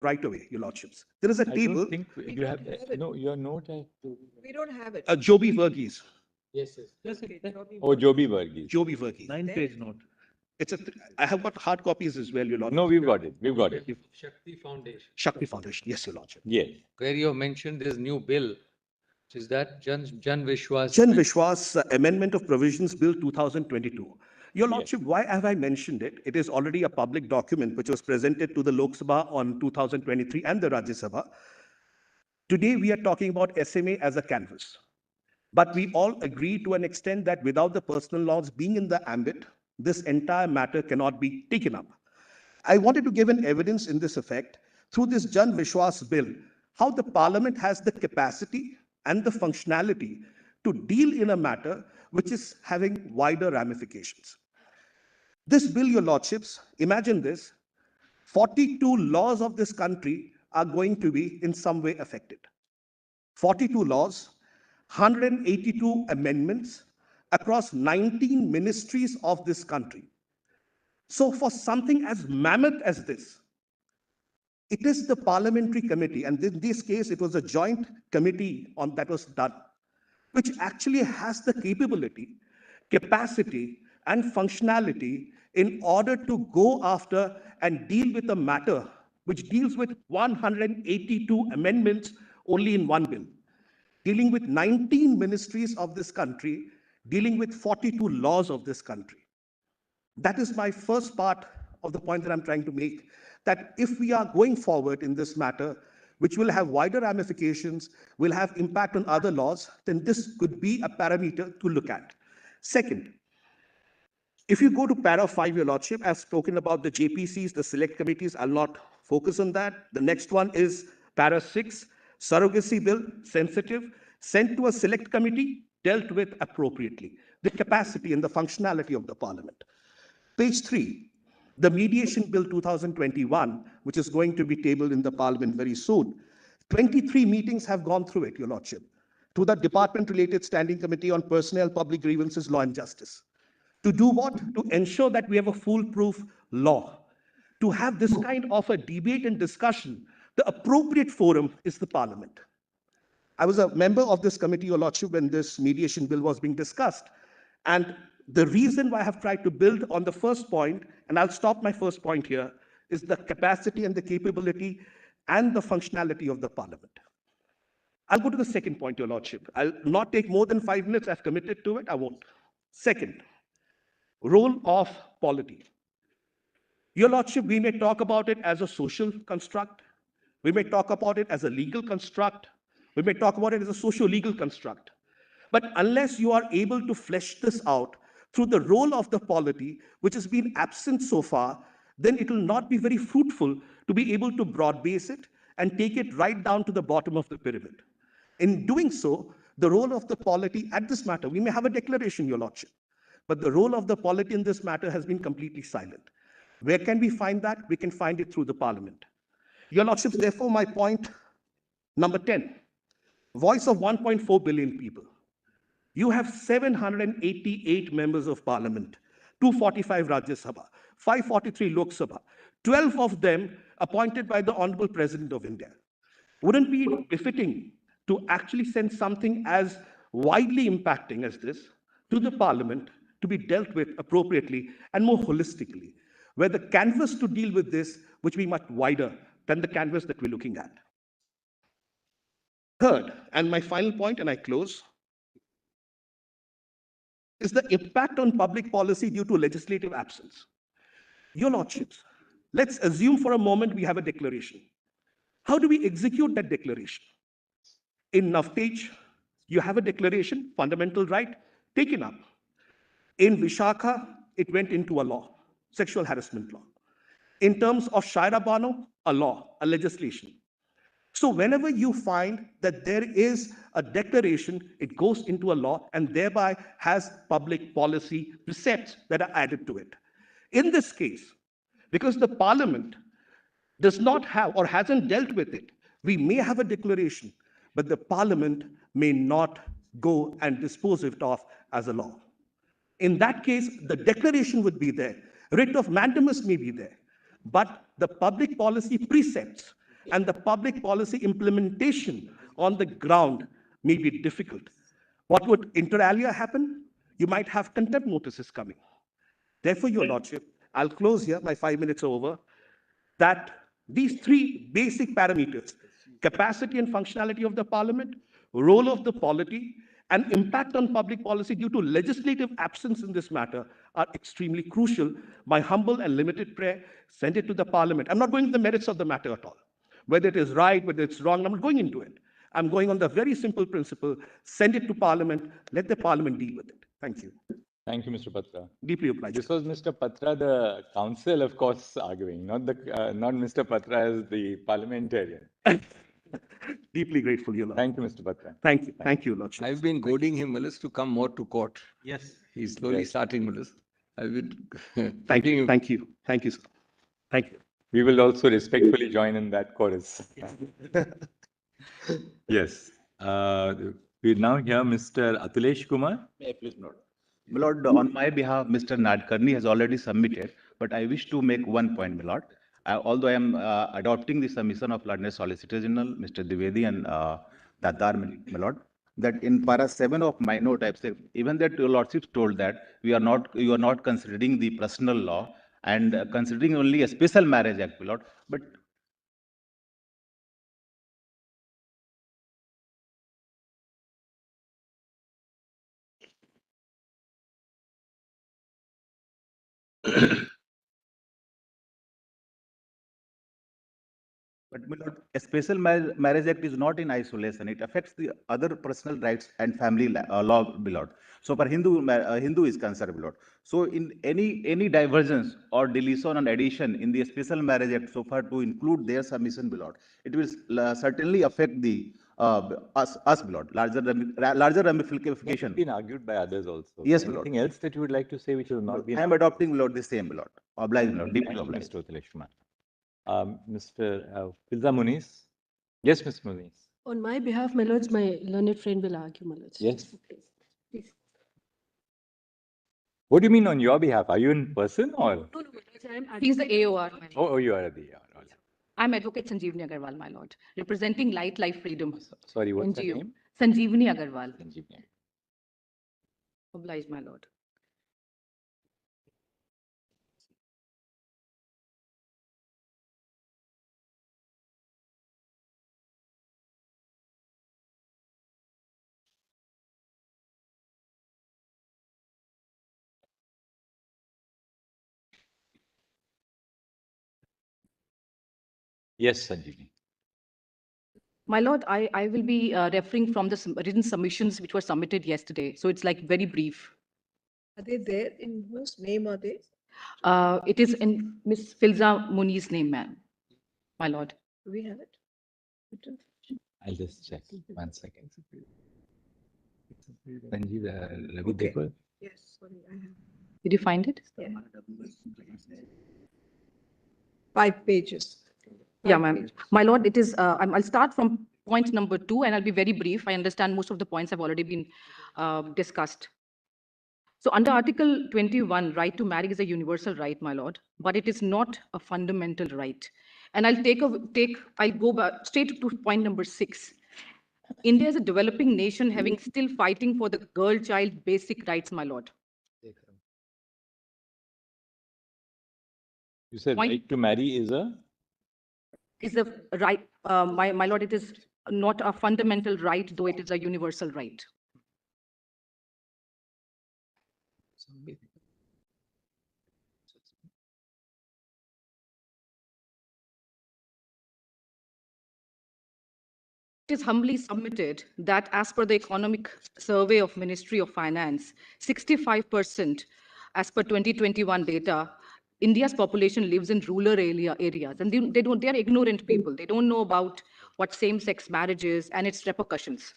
right away, Your Lordships. There is a I table. don't think you have, no, your note has. We don't have it. Joby Verghese. Yes, yes. Okay, Joby Oh, Joby Varghese. Joby Verghese. 9-page note. I have got hard copies as well, Your Lordship. No, we've got it. We've got it. Shakti Foundation, Shakti Foundation. Yes, Your Lordship. Yes. where you have mentioned this new bill, which is that Jan Vishwas. Jan Vishwas Amendment of Provisions Bill 2022. Your Lordship, why have I mentioned it? It is already a public document which was presented to the Lok Sabha on 2023 and the Rajya Sabha. Today, we are talking about SMA as a canvas. But we all agree to an extent that without the personal laws being in the ambit, this entire matter cannot be taken up. I wanted to give an evidence in this effect through this Jan Vishwas bill, how the parliament has the capacity and the functionality to deal in a matter which is having wider ramifications. This bill, Your Lordships, imagine this, 42 laws of this country are going to be in some way affected. 42 laws, 182 amendments across 19 ministries of this country. So for something as mammoth as this, it is the parliamentary committee, and in this case, it was a joint committee that was done, which actually has the capability, capacity, and functionality in order to go after and deal with a matter which deals with 182 amendments only in one bill, dealing with 19 ministries of this country, dealing with 42 laws of this country. That is my first part of the point that I'm trying to make, that if we are going forward in this matter, which will have wider ramifications, will have impact on other laws, then this could be a parameter to look at. Second, if you go to para 5, Your Lordship, I've spoken about the JPCs, the select committees. I'll not focus on that. The next one is para 6, surrogacy bill, sensitive, sent to a select committee, dealt with appropriately. The capacity and the functionality of the parliament. Page 3, the mediation bill 2021, which is going to be tabled in the parliament very soon. 23 meetings have gone through it, Your Lordship, to the department-related standing committee on personnel, public grievances, law and justice. To do what? To ensure that we have a foolproof law. To have this kind of a debate and discussion, the appropriate forum is the parliament. I was a member of this committee, Your Lordship, when this mediation bill was being discussed. And the reason why I have tried to build on the first point, and I'll stop my first point here, is the capacity and the capability and the functionality of the parliament. I'll go to the second point, Your Lordship. I'll not take more than 5 minutes. I've committed to it. I won't. Second, role of polity. Your Lordship, we may talk about it as a social construct. We may talk about it as a legal construct. We may talk about it as a socio-legal construct. But unless you are able to flesh this out through the role of the polity, which has been absent so far, then it will not be very fruitful to be able to broad base it and take it right down to the bottom of the pyramid. In doing so, the role of the polity at this matter, we may have a declaration, Your Lordship, but the role of the polity in this matter has been completely silent. Where can we find that? We can find it through the parliament. Your Lordships, therefore, my point number 10, voice of 1.4 billion people. You have 788 members of parliament, 245 Rajya Sabha, 543 Lok Sabha, 12 of them appointed by the Honorable President of India. Wouldn't it be befitting to actually send something as widely impacting as this to the parliament to be dealt with appropriately and more holistically, where the canvas to deal with this which be much wider than the canvas that we're looking at? Third, and my final point, and I close, is the impact on public policy due to legislative absence. Your Lordships, let's assume for a moment we have a declaration. How do we execute that declaration? In Navtej, you have a declaration, fundamental right, taken up. In Vishakha, it went into a law, sexual harassment law. In terms of Shaira Bano, a law, a legislation. So whenever you find that there is a declaration, it goes into a law and thereby has public policy precepts that are added to it. In this case, because the parliament does not have or hasn't dealt with it, we may have a declaration, but the parliament may not go and dispose it of as a law. In that case, the declaration would be there, writ of mandamus may be there, but the public policy precepts and the public policy implementation on the ground may be difficult. What would inter alia happen? You might have contempt notices coming. Therefore, Your Lordship, I'll close here, my 5 minutes are over, that these three basic parameters, capacity and functionality of the parliament, role of the polity, and impact on public policy due to legislative absence in this matter are extremely crucial. My humble and limited prayer, send it to the parliament. I'm not going into the merits of the matter at all. Whether it is right, whether it's wrong, I'm not going into it. I'm going on the very simple principle, send it to parliament, let the parliament deal with it. Thank you. Thank you, Mr. Patra. Deeply obliged. This was Mr. Patra, the council, of course, arguing, not Mr. Patra as the parliamentarian. Deeply grateful, Your Lord. Thank you, Mr. Patra. Thank you, Lordship. I've been goading him, Malas, to come more to court. Yes. He's slowly Yes. starting, Malas. I've been Thank getting you. him. Thank you. Thank you, sir. Thank you. We will also respectfully join in that chorus. Yes. We now hear Mr. Atulesh Kumar. May I please note? My Lord, on my behalf, Mr. Nadkarni has already submitted, but I wish to make one point, my Lord. Although I am adopting the submission of Lord Solicitor General, Mr. Dwivedi and Datar, my Lord, that in para 7 of my note, I've said, even that your Lordship told that you are not considering the personal law and considering only a special marriage act, my Lord, but But my Lord, a special marriage act is not in isolation. It affects the other personal rights and family law, my Lord. So for Hindu is concerned, my Lord. So in any divergence or deletion and addition in the special marriage act so far to include their submission, my Lord, it will certainly affect the us, my Lord, larger It's ramification. been argued by others also. Yes, my Lord. Anything else that you would like to say which has not been? I am adopting, my Lord, the same, my Lord. Obliged, my Lord, deeply Thank you, obliged. Mr. Atulesh Kumar. Mr. Filza Muniz. Yes, Ms. Muniz. On my behalf, my lords, my learned friend will argue, my lords. Yes. Please. What do you mean on your behalf? Are you in person or? No, my lords, I am He's the AOR. my lord. Oh, you are the. All right. I'm Advocate Sanjeevani Agarwal, my lord, representing Light Life Freedom. Sorry, what's the NGO. name? Sanjeevani Agarwal. Sanjeevani. Obliged, my lord. Yes, Sanjeevani. My lord, I will be referring from the written submissions which were submitted yesterday. So it's like very brief. Are they there? In whose name are they? It is in Miss Filza Muni's name, ma'am. My lord. Do we have it? Written? I'll just check. 1 second. Sanjeev, Ravi Okay. Dekar. Yes, sorry, I have. Did you find it? Yeah. 5 pages. Yeah, 5 ma'am. pages. My lord, it is, I'll start from point number 2 and I'll be very brief. I understand most of the points have already been discussed. So under Article 21, right to marry is a universal right, my lord, but it is not a fundamental right. And I'll go back straight to point number 6. India is a developing nation having still fighting for the girl child basic rights, my lord. You said Point- right to marry is a? Is a right, my lord, it is not a fundamental right, though it is a universal right. It is humbly submitted that as per the economic survey of Ministry of Finance, 65% as per 2021 data, India's population lives in rural areas and they're ignorant people. They don't know about what same-sex marriage is and its repercussions.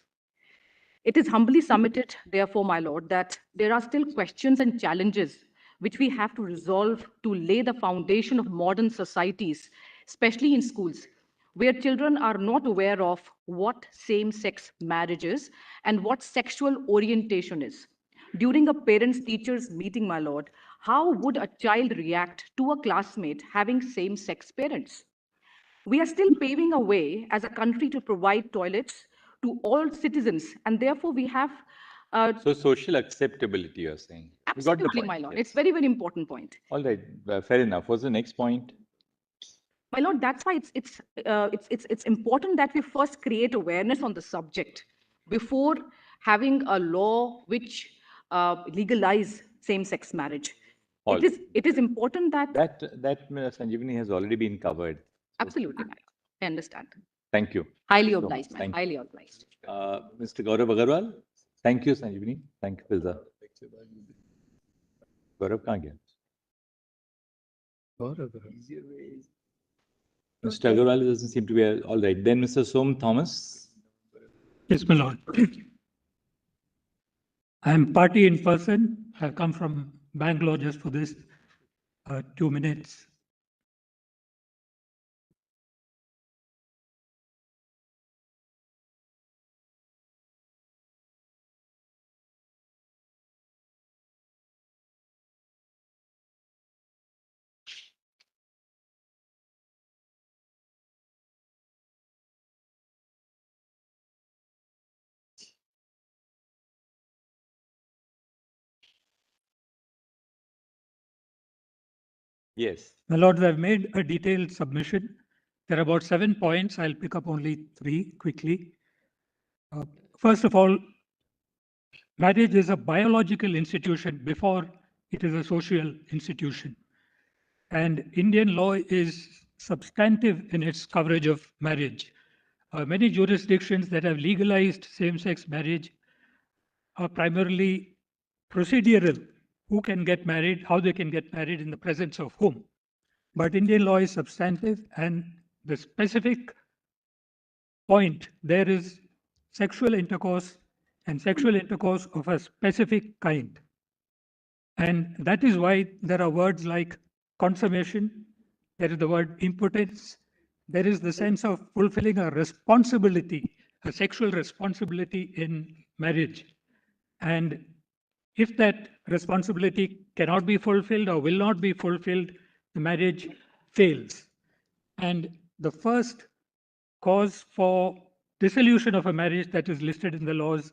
It is humbly submitted, therefore, my lord, that there are still questions and challenges which we have to resolve to lay the foundation of modern societies, especially in schools, where children are not aware of what same-sex marriage is and what sexual orientation is. During a parents-teachers meeting, my lord, how would a child react to a classmate having same-sex parents? We are still paving a way as a country to provide toilets to all citizens, and therefore we have So social acceptability, you're saying. We got the absolutely, point, my lord. yes. It's very, very important point. All right, fair enough. What's the next point? My lord, that's why it's important that we first create awareness on the subject before having a law which legalize same-sex marriage. It is important that that Sanjeevani has already been covered. absolutely, my lord. I understand. Thank you. Highly so obliged, much. ma'am. Thank Highly obliged. Mr. Gaurav Agarwal. Thank you, Sanjeevani. Thank you, Filza. Gaurav kahan gaya? Mr. Agarwal doesn't seem to be all right. Then Mr. Som Thomas. Yes, my lord. I am party in person. I've come from Bangalore just for this 2 minutes. Yes. My lords, I've made a detailed submission. There are about 7 points. I'll pick up only 3 quickly. First of all, marriage is a biological institution before it is a social institution. And Indian law is substantive in its coverage of marriage. Many jurisdictions that have legalized same-sex marriage are primarily procedural. Who can get married, how they can get married, in the presence of whom. But Indian law is substantive, and the specific point there is sexual intercourse, and sexual intercourse of a specific kind. And that is why there are words like consummation, there is the word impotence, there is the sense of fulfilling a responsibility, a sexual responsibility in marriage. And if that responsibility cannot be fulfilled or will not be fulfilled, the marriage fails. And the first cause for dissolution of a marriage that is listed in the laws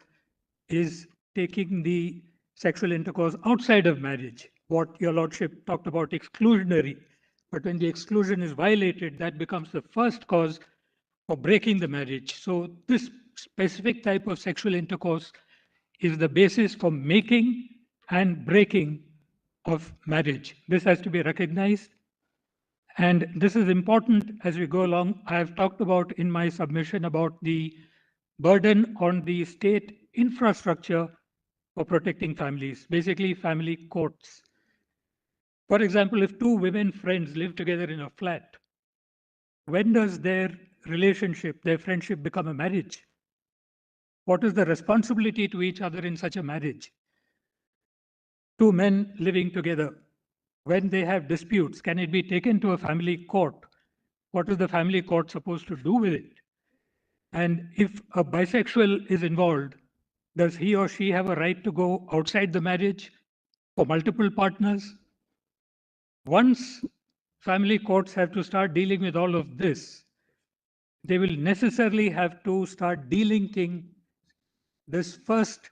is taking the sexual intercourse outside of marriage. What your lordship talked about, exclusionary. But when the exclusion is violated, that becomes the first cause for breaking the marriage. So this specific type of sexual intercourse is the basis for making and breaking of marriage. This has to be recognized. And this is important as we go along. I have talked about in my submission about the burden on the state infrastructure for protecting families, basically family courts. For example, if 2 women friends live together in a flat, when does their relationship, their friendship become a marriage? What is the responsibility to each other in such a marriage? 2 men living together, when they have disputes, can it be taken to a family court? What is the family court supposed to do with it? And if a bisexual is involved, does he or she have a right to go outside the marriage for multiple partners? Once family courts have to start dealing with all of this, they will necessarily have to start delinking this first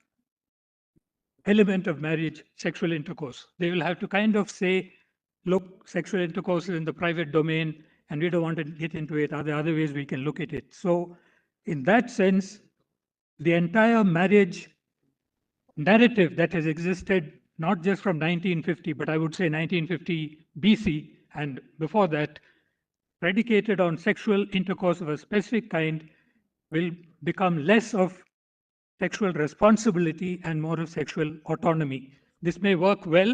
element of marriage, sexual intercourse. They will have to kind of say, look, sexual intercourse is in the private domain and we don't want to get into it. Are there other ways we can look at it? So in that sense, the entire marriage narrative that has existed not just from 1950, but I would say 1950 BC and before that, predicated on sexual intercourse of a specific kind, will become less of sexual responsibility and more of sexual autonomy. This may work well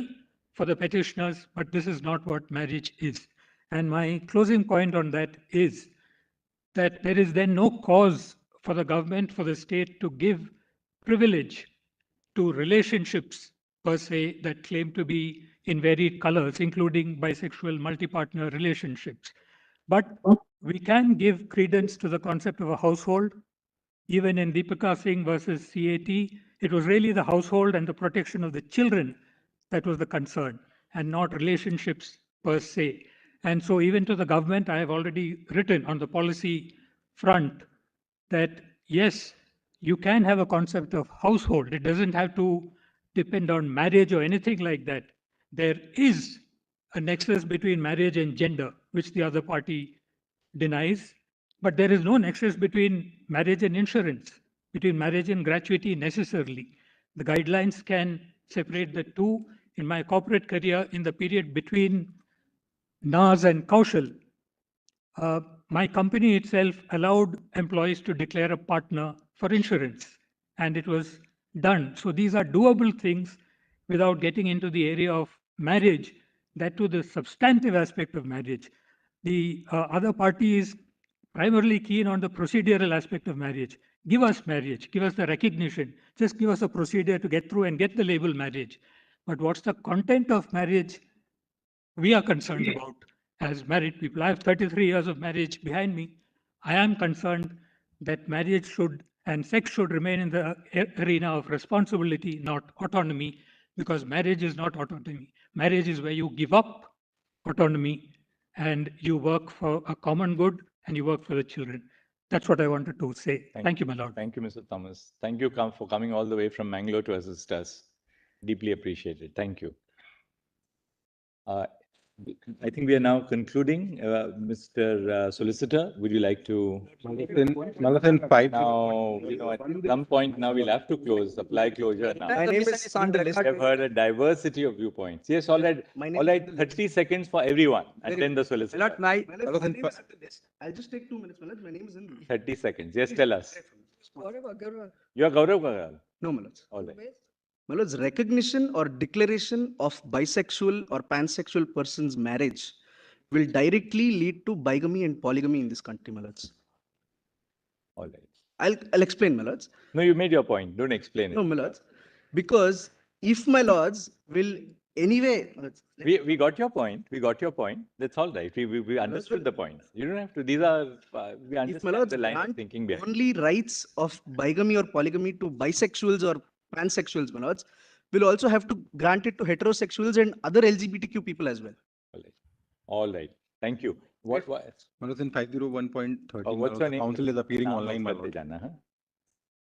for the petitioners, but this is not what marriage is. And my closing point on that is that there is then no cause for the government, for the state to give privilege to relationships per se that claim to be in varied colors, including bisexual multi-partner relationships. But we can give credence to the concept of a household. Even in Deepika Singh versus CAT, it was really the household and the protection of the children that was the concern, and not relationships per se. And so even to the government, I have already written on the policy front that yes, you can have a concept of household. It doesn't have to depend on marriage or anything like that. There is a nexus between marriage and gender, which the other party denies. But there is no nexus between marriage and insurance, between marriage and gratuity necessarily. The guidelines can separate the two. In my corporate career, in the period between Naz and Kaushal, my company itself allowed employees to declare a partner for insurance, and it was done. So these are doable things without getting into the area of marriage, that to the substantive aspect of marriage. The other party is primarily keen on the procedural aspect of marriage. Give us marriage, give us the recognition, just give us a procedure to get through and get the label marriage. But what's the content of marriage we are concerned about as married people? I have 33 years of marriage behind me. I am concerned that marriage should and sex should remain in the arena of responsibility, not autonomy, because marriage is not autonomy. Marriage is where you give up autonomy and you work for a common good and you work for the children. That's what I wanted to say. Thank you, my lord. Thank you, Mr. Thomas. Thank you for coming all the way from Mangalore to assist us. Deeply appreciated. Thank you. I think we are now concluding. Mr. Solicitor, would you like to? Malathan 5. Now, at some point now we'll have to close, apply closure now. My name is We have heard a diversity of viewpoints. Yes, all right. All right, 30 seconds for everyone. Attend the solicitor. I'll just take 2 minutes, Malaj. My name is Indu. 30 seconds. Yes, tell us. Gaurav. You are Gaurav Gagal. No, Malaj. All right. Malaj, recognition or declaration of bisexual or pansexual person's marriage will directly lead to bigamy and polygamy in this country, Malaj. All right. I'll explain, Malaj. No, you made your point. Don't explain it. No, Malaj. Because if my lords will anyway... We got your point. We got your point. That's all right. We understood the point. You don't have to. These are, we understand the line of thinking behind. Only rights of bigamy or polygamy to bisexuals or pansexuals, my lords, will also have to grant it to heterosexuals and other LGBTQ people as well. All right. All right. Thank you. What? Malathan 501.13. What's your name? Council is appearing online.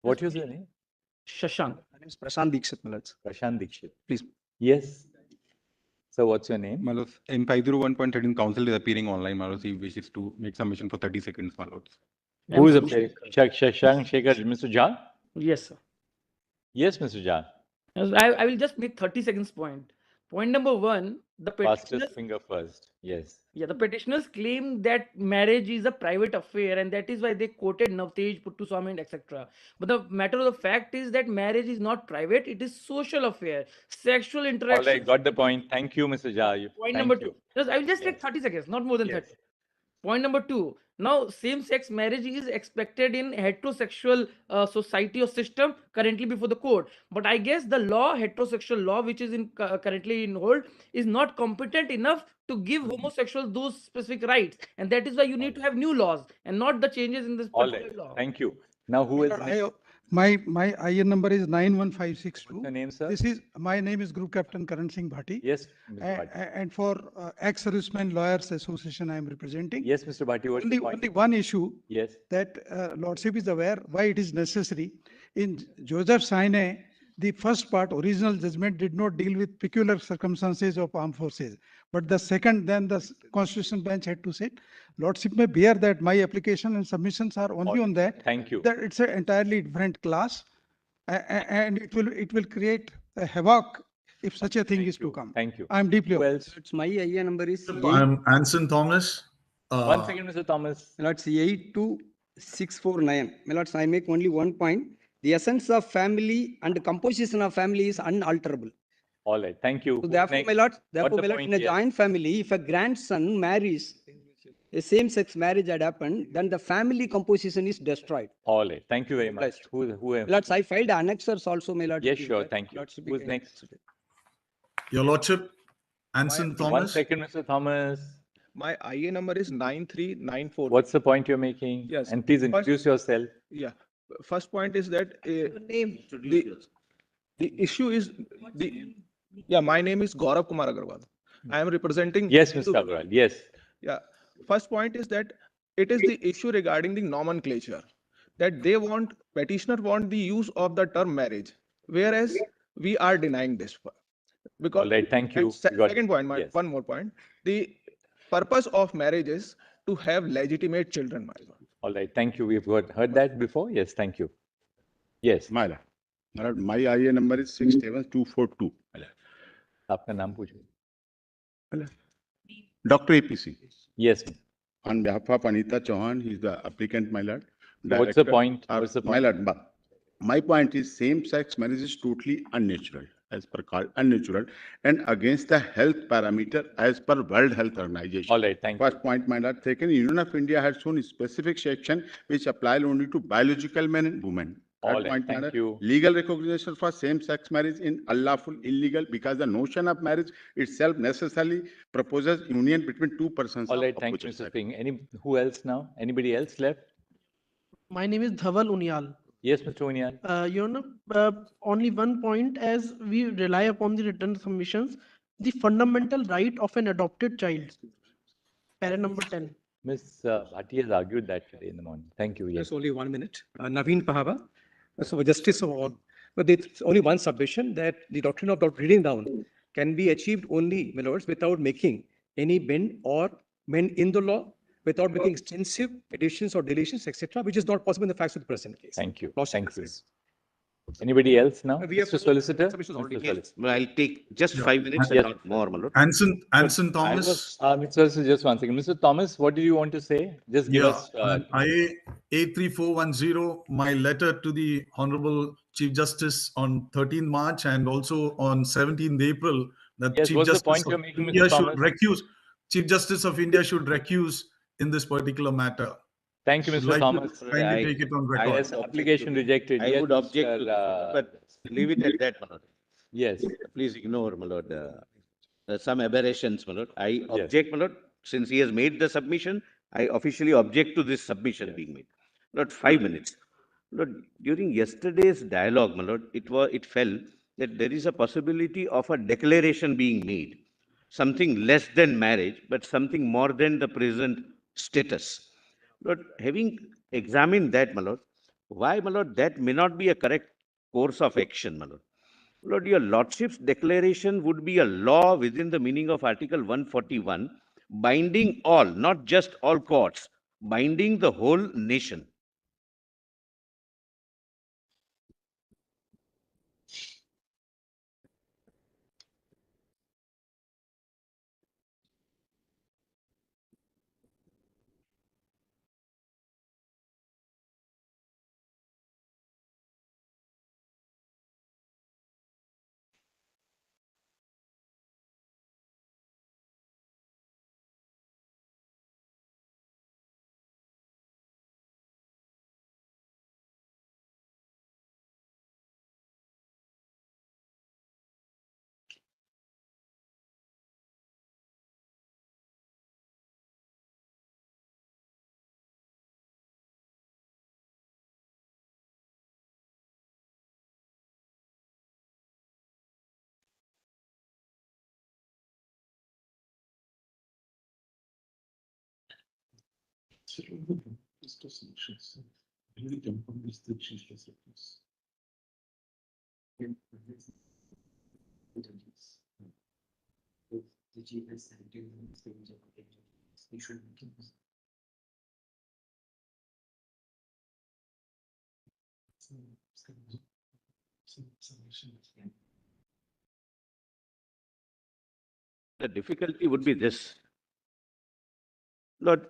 What is your name? Shashank. My name is Prashant Dikshit, my lords. Prashant Dikshit. Please. Yes. So what's your name? Malos, in 501.13, Council is appearing online. Malos, he wishes to make submission for 30 seconds, Malos. Who is appearing? Shashank Shekhar, Mr. Jha? Yes, sir. Yes, Mr. Jha. I will just make 30 seconds point. Point number 1, the petitioners, Fastest finger first. Yes. yeah, the petitioners claim that marriage is a private affair, and that is why they quoted Navtej, Puttuswamy, and etc. But the matter of the fact is that marriage is not private; it is social affair. Sexual interaction. All right, got the point. Thank you, Mr. Jha. Point number 2. Just, I will just take 30 seconds, not more than 30. Point number 2. Now, same-sex marriage is expected in heterosexual society or system currently before the court. But I guess the law, heterosexual law, which is in currently in hold, is not competent enough to give homosexuals those specific rights. And that is why you need to have new laws and not the changes in this particular law. Thank you. Now, who is My IN number is 91562. What's your name, sir? My name is Group Captain Karan Singh Bhati. Yes, Mr. Bhati. And for Ex-Servicemen Lawyers Association, I am representing. Yes, Mr. Bhati. What's the point? Only one issue Yes. that Lordship is aware why it is necessary. In Joseph Saine, the first part, original judgment, did not deal with peculiar circumstances of armed forces. But the second, then the Constitution bench had to say, Lordship may bear that my application and submissions are only on that. Thank you. That it's an entirely different class, and it will create a havoc if such a thing is to come. Thank you. I'm deeply aware. Well, It's my IN number is I'm Anson Thomas. 1 second, Mr. Thomas. Milords 82649. Milords, I make only one point. The essence of family and the composition of family is unalterable. All right. Thank you. So therefore, my lord, the in point a here? joint family, if a grandson marries, a same-sex marriage had happened, then the family composition is destroyed. All right. Thank you very much. Who My lords, I filed annexers also, my lord. Yes, sure. Thank you. Who's next? Your Lordship, Anson 1 Thomas. second, Mr. Thomas. My IA number is 9394. What's the point you're making? Yes. And please introduce yourself. Yeah. First point is that the issue is my name is Gaurav Kumar Agarwal. I am representing. Yes, Mr. Agarwal. Yes. Yeah. First point is that it is the issue regarding the nomenclature, that they want, petitioner want the use of the term marriage, whereas we are denying this. Because, All right, thank you. and second point, Yes. one more point, the purpose of marriage is to have legitimate children, my lord. All right, thank you. We've heard that before. Yes, thank you. Yes. My lord, my IA number is 67242. आपका नाम पूछो. Dr. APC. Yes. On behalf of Anita Chauhan, he is the applicant, my lord. What's the point? What's the My point? lord, my point is same-sex marriage is totally unnatural, as per unnatural, and against the health parameter as per World Health Organization. All right, thank you. First point, my lord. Second, Union of India has shown a specific section which apply only to biological men and women. All Third right, point, my thank lord, you. legal recognition for same-sex marriage in unlawful, illegal, because the notion of marriage itself necessarily proposes union between two persons. All of right, thank you, opposite Mr. sex. Singh. Who else now? Anybody else left? My name is Dhaval Unyal. Yes, Mr. Unyal. Your Honor, only one point, as we rely upon the written submissions, the fundamental right of an adopted child. Para number 10. Ms. Bhatti has argued that today in the morning. Thank you. Yes. Just only 1 minute. Naveen Pahava. So justice of all. But there's only one submission, that the doctrine of reading down can be achieved only, my lords, without making any bend in the law, without making extensive additions or deletions, etc., which is not possible in the facts of the present case. Thank you. Thank you. Anybody else now? We have Mr. Solicitor? submissions already Mr. made. Solicitor. Well, I'll take just 5 minutes Yes. and not more, my lord. Anson Thomas. Mr. Solicitor, just one second. Mr. Thomas, what did you want to say? Just give us. IA 83410, my letter to the Honorable Chief Justice on 13 March and also on 17th April, that Yes, Chief what's the Justice point of you're making, Mr. India should Thomas? recuse. Chief Justice of India should recuse in this particular matter. Thank you, Would Mr. like to Thomas. kindly take it on record. Yes, application rejected. I Yes, would object to Mr. this, but leave it at that, my lord. Yes. Please ignore, my lord, some aberrations, my lord. I object, my lord, since he has made the submission, I officially object to this submission being made. Lord, 5 minutes. Lord, during yesterday's dialogue, my lord, it fell that there is a possibility of a declaration being made, something less than marriage, but something more than the present status. Lord, having examined that, my lord, why, my lord, that may not be a correct course of action, my lord. Lord, your lordship's declaration would be a law within the meaning of Article 141, binding all, not just all courts, binding the whole nation. The difficulty would be this. Lord,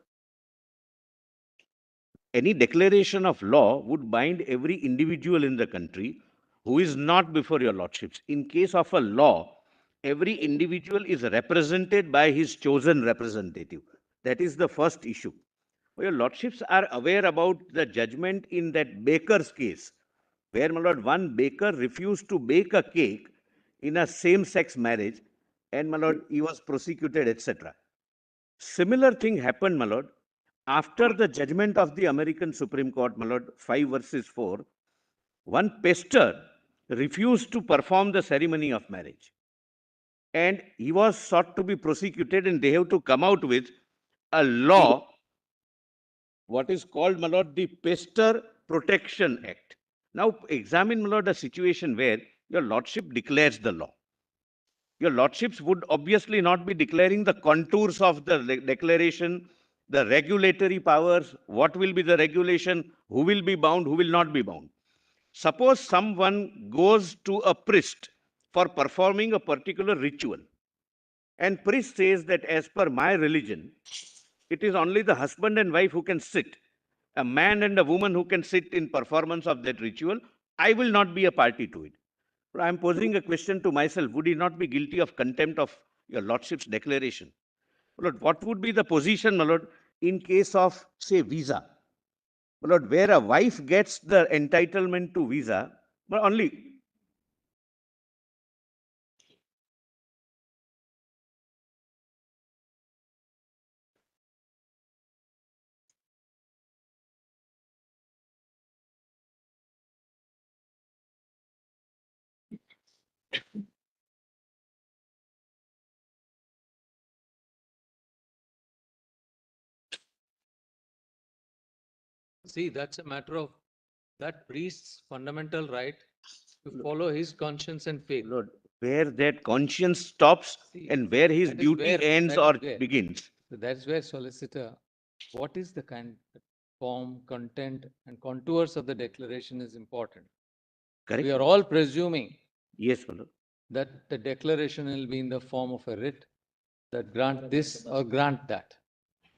any declaration of law would bind every individual in the country who is not before your lordships. In case of a law, every individual is represented by his chosen representative. That is the first issue. Your lordships are aware about the judgment in that baker's case, where, my lord, one baker refused to bake a cake in a same-sex marriage, and, my lord, he was prosecuted, etc. Similar thing happened, my lord, after the judgment of the American Supreme Court, my lord, 5 versus 4, one pastor refused to perform the ceremony of marriage. And he was sought to be prosecuted, and they have to come out with a law, what is called, my lord, the Pester Protection Act. Now examine, my lord, a situation where your lordship declares the law. Your lordships would obviously not be declaring the contours of the declaration, the regulatory powers, what will be the regulation, who will be bound, who will not be bound. Suppose someone goes to a priest for performing a particular ritual, and priest says that as per my religion, it is only the husband and wife who can sit, a man and a woman who can sit in performance of that ritual. I will not be a party to it. I am posing a question to myself, would he not be guilty of contempt of your lordship's declaration? Lord, what would be the position, my lord, in case of, say, visa? My lord, where a wife gets the entitlement to visa, but only See, that's a matter of that priest's fundamental right to follow his conscience and faith. Lord, where that conscience stops and where his That is duty where- ends that or is where- begins. So that's where solicitor, what is the kind, form, content, and contours of the declaration is important. Correct? We are all presuming Yes, my lord. that the declaration will be in the form of a writ that grant this or grant that.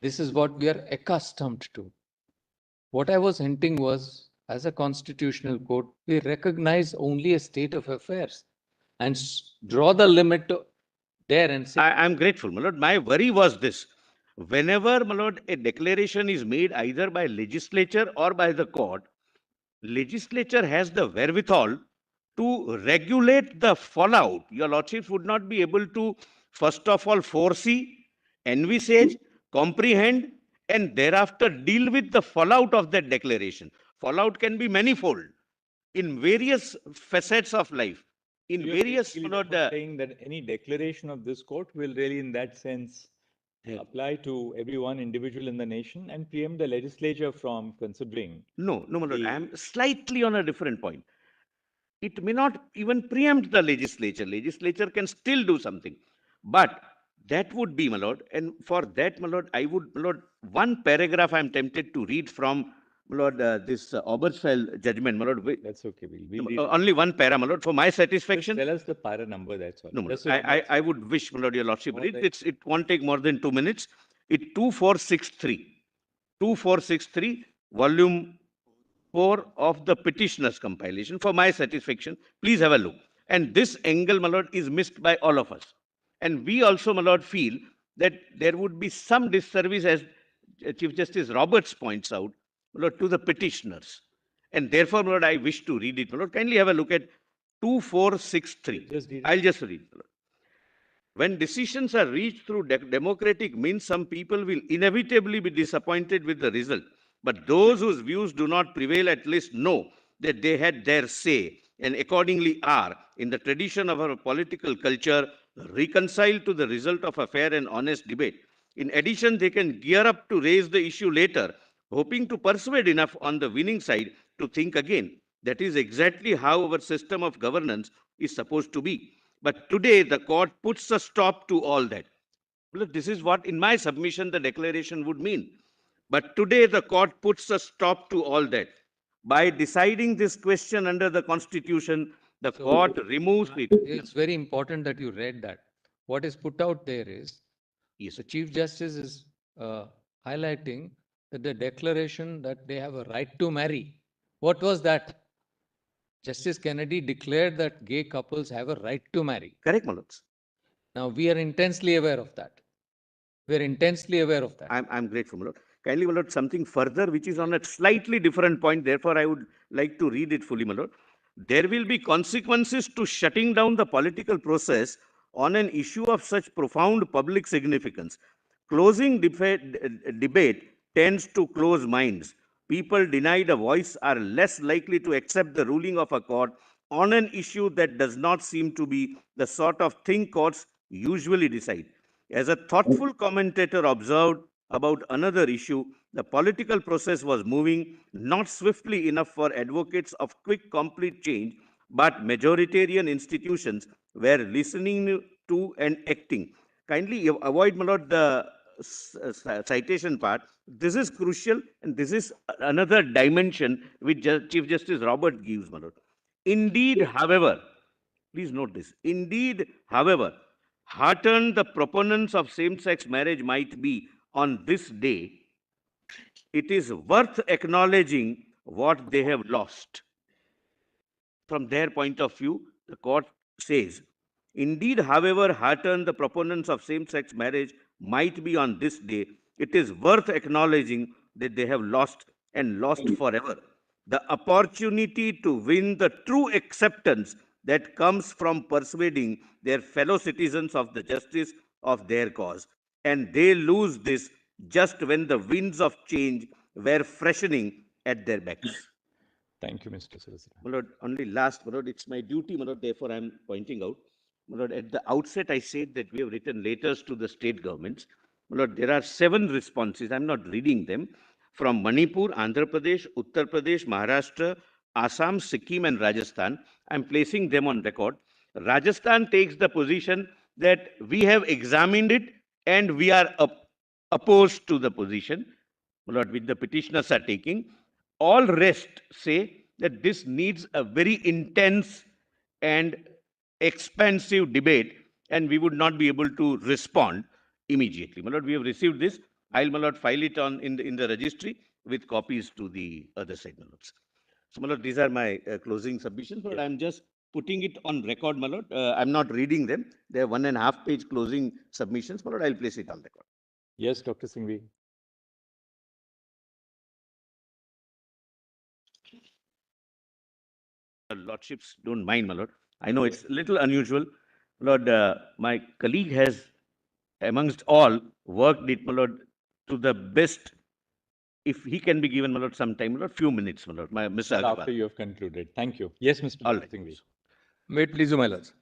This is what we are accustomed to. What I was hinting was, as a constitutional court, we recognize only a state of affairs and draw the limit there and say. I am grateful, my lord. My worry was this. Whenever, my lord, a declaration is made either by legislature or by the court, legislature has the wherewithal to regulate the fallout. Your lordships would not be able to, first of all, foresee, envisage, comprehend, and thereafter deal with the fallout of that declaration. Fallout can be manifold in various facets of life. In You're various, basically my lord, saying that any declaration of this court will really, in that sense, apply to every one individual in the nation and preempt the legislature from considering. no, my lord, I am slightly on a different point. It may not even preempt the legislature. Legislature can still do something. But that would be, my lord, and for that, my lord, I would, my lord, one paragraph I'm tempted to read from, my lord, this Obergefell judgment, my lord. That's okay. We'll read only one para, my lord, for my satisfaction. Just tell us the para number, that's all. No, my Just lord, so I would wish, my lord, your lordship, More read than- it. It won't take more than 2 minutes. It 2463. 2463, volume 4 of the petitioner's compilation. For my satisfaction, please have a look. And this angle, my lord, is missed by all of us. And we also, my lord, feel that there would be some disservice, as Chief Justice Roberts points out, my lord, to the petitioners. And therefore, my lord, I wish to read it. My lord, kindly have a look at 2463. I'll just read, my lord. When decisions are reached through democratic means, some people will inevitably be disappointed with the result. But those whose views do not prevail at least know that they had their say and accordingly are, in the tradition of our political culture, reconciled to the result of a fair and honest debate. In addition, they can gear up to raise the issue later, hoping to persuade enough on the winning side to think again. That is exactly how our system of governance is supposed to be. But today, the court puts a stop to all that. Look, this is what, in my submission, the declaration would mean. But today, the court puts a stop to all that. By deciding this question under the Constitution, the court removes it. It's very important that you read that. What is put out there is, the Chief Justice is highlighting that the declaration that they have a right to marry. What was that? Justice Kennedy declared that gay couples have a right to marry. Correct, my lords. Now, we are intensely aware of that. We are intensely aware of that. I'm grateful, my lord. Kindly, my lord, something further which is on a slightly different point. Therefore, I would like to read it fully, my lord. There will be consequences to shutting down the political process on an issue of such profound public significance. Closing debate tends to close minds. People denied a voice are less likely to accept the ruling of a court on an issue that does not seem to be the sort of thing courts usually decide. As a thoughtful commentator observed, about another issue, the political process was moving not swiftly enough for advocates of quick, complete change, but majoritarian institutions were listening to and acting. Kindly avoid, my lord, the citation part. This is crucial, and this is another dimension which Chief Justice Robert gives, my lord. Indeed, however, please note this. Indeed, however, heartened the proponents of same-sex marriage might be on this day, it is worth acknowledging what they have lost. From their point of view, the court says, indeed, however heartened the proponents of same-sex marriage might be on this day, it is worth acknowledging that they have lost and lost forever the opportunity to win the true acceptance that comes from persuading their fellow citizens of the justice of their cause. And they lose this just when the winds of change were freshening at their backs. Thank you, Mr. Solicitor. My lord, only last, my lord, it's my duty, my lord, therefore I am pointing out. My lord, at the outset, I said that we have written letters to the state governments. My lord, there are 7 responses. I'm not reading them. From Manipur, Andhra Pradesh, Uttar Pradesh, Maharashtra, Assam, Sikkim, and Rajasthan. I'm placing them on record. Rajasthan takes the position that we have examined it and we are opposed to the position, my lord, which the petitioners are taking. All rest say that this needs a very intense and expensive debate, and we would not be able to respond immediately. My lord, we have received this. I'll, my lord, file it on in the registry with copies to the other side, my lords. So, my lord, these are my closing submissions, but I'm just putting it on record, my lord. I'm not reading them. They are 1.5 page closing submissions, my lord. I'll place it on record. Yes, Dr. Singhvi. Lordships don't mind, my lord. I know it's a little unusual. Lord, my colleague has, amongst all, worked it, my lord, to the best. If he can be given, my lord, some time, my lord, few minutes, my lord. Mr. Agarwal. After you have concluded. Thank you. Yes, Mr. All right. Singhvi. May it please you, my lords.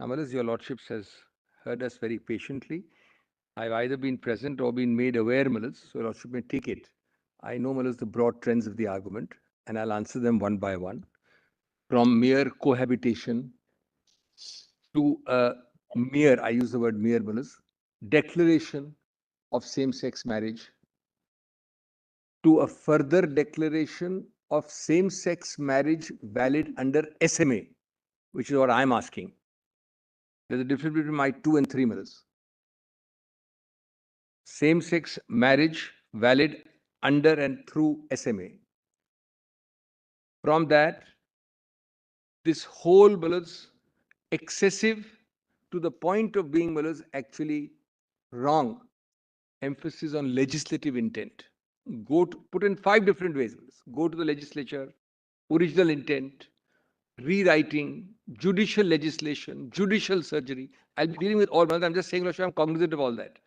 Now, my lords, your lordships has heard us very patiently. I've either been present or been made aware, my lords, so your lordship may take it. I know, my lords, the broad trends of the argument, and I'll answer them one by one. From mere cohabitation to a mere, I use the word mere, my lords, declaration of same-sex marriage, to a further declaration of same-sex marriage valid under SMA, which is what I'm asking. There's a difference between my 2 and 3 minutes. Same-sex marriage valid under and through SMA. From that, this whole bills excessive to the point of being bills actually wrong. Emphasis on legislative intent. Put in 5 different ways. Go to the legislature, original intent, rewriting, judicial legislation, judicial surgery. I'll be dealing with all. I'm just saying, I'm cognizant of all that.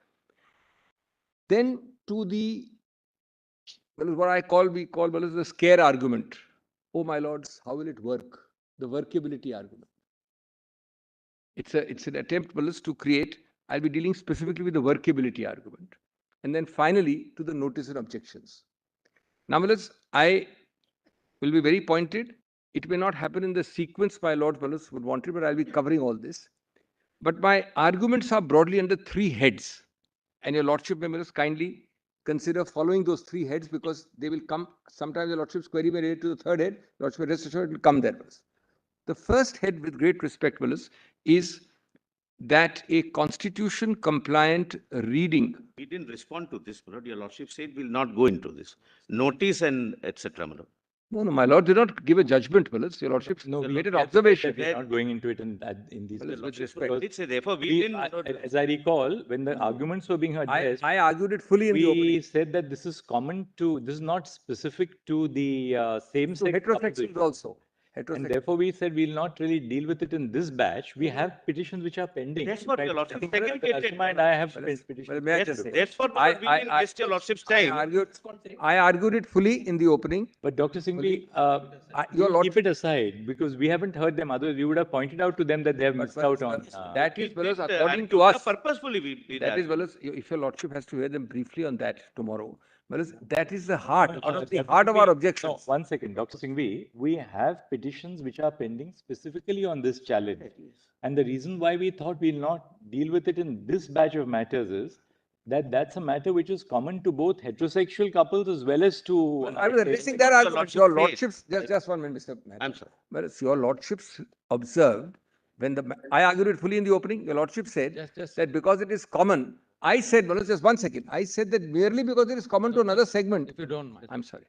Then to the what we call the scare argument. Oh my lords, how will it work? The workability argument. It's an attempt to create. I'll be dealing specifically with the workability argument. And then finally to the notice and objections. Now, I will be very pointed. It may not happen in the sequence my Lord Wallace would want it, but I'll be covering all this. But my arguments are broadly under 3 heads. And your Lordship members kindly consider following those 3 heads because they will come. Sometimes your Lordship's query may relate to the 3rd head. Lordship, rest assured, it will come there. The first head, with great respect, Wallace, is that a constitution compliant reading. We didn't respond to this, my lord. Your Lordship said we'll not go into this. Notice and etc., my lord. No, my lord did not give a judgment, Wallace. Your Lordship made an observation. We're not going into it in these. With respect. It's therefore we didn't. As I recall, when the arguments were being addressed, I argued it fully in the opening. We said that this is common to, this is not specific to the same-sex heterosexuals also. And heterosexual. therefore, we said we'll not really deal with it in this batch. We have petitions which are pending. That's what your lordship segregated. And I have petitions. Well, may I just say? That's what we didn't waste your lordship's time. I argued it fully in the opening. But Dr. Singhvi, your you keep it aside because we haven't heard them. Otherwise, we would have pointed out to them that they have missed out on. That is, well, did, according to yeah, us. Purposefully we did That is, well, if your lordship has to hear them briefly on that tomorrow. Well, that is the heart, the heart of our objections. No, 1 second, Dr. Singhvi, we have petitions which are pending specifically on this challenge. And the reason why we thought we'll not deal with it in this batch of matters is that that's a matter which is common to both heterosexual couples as well as to... I was addressing that argument. Your lordships, just 1 minute, Mr. Mehta. I'm sorry. Well, your lordships observed when I argued it fully in the opening. Your lordship said that because it is common. I said, well, just 1 second. I said that merely because it is common to another segment. If you don't mind. I'm sorry.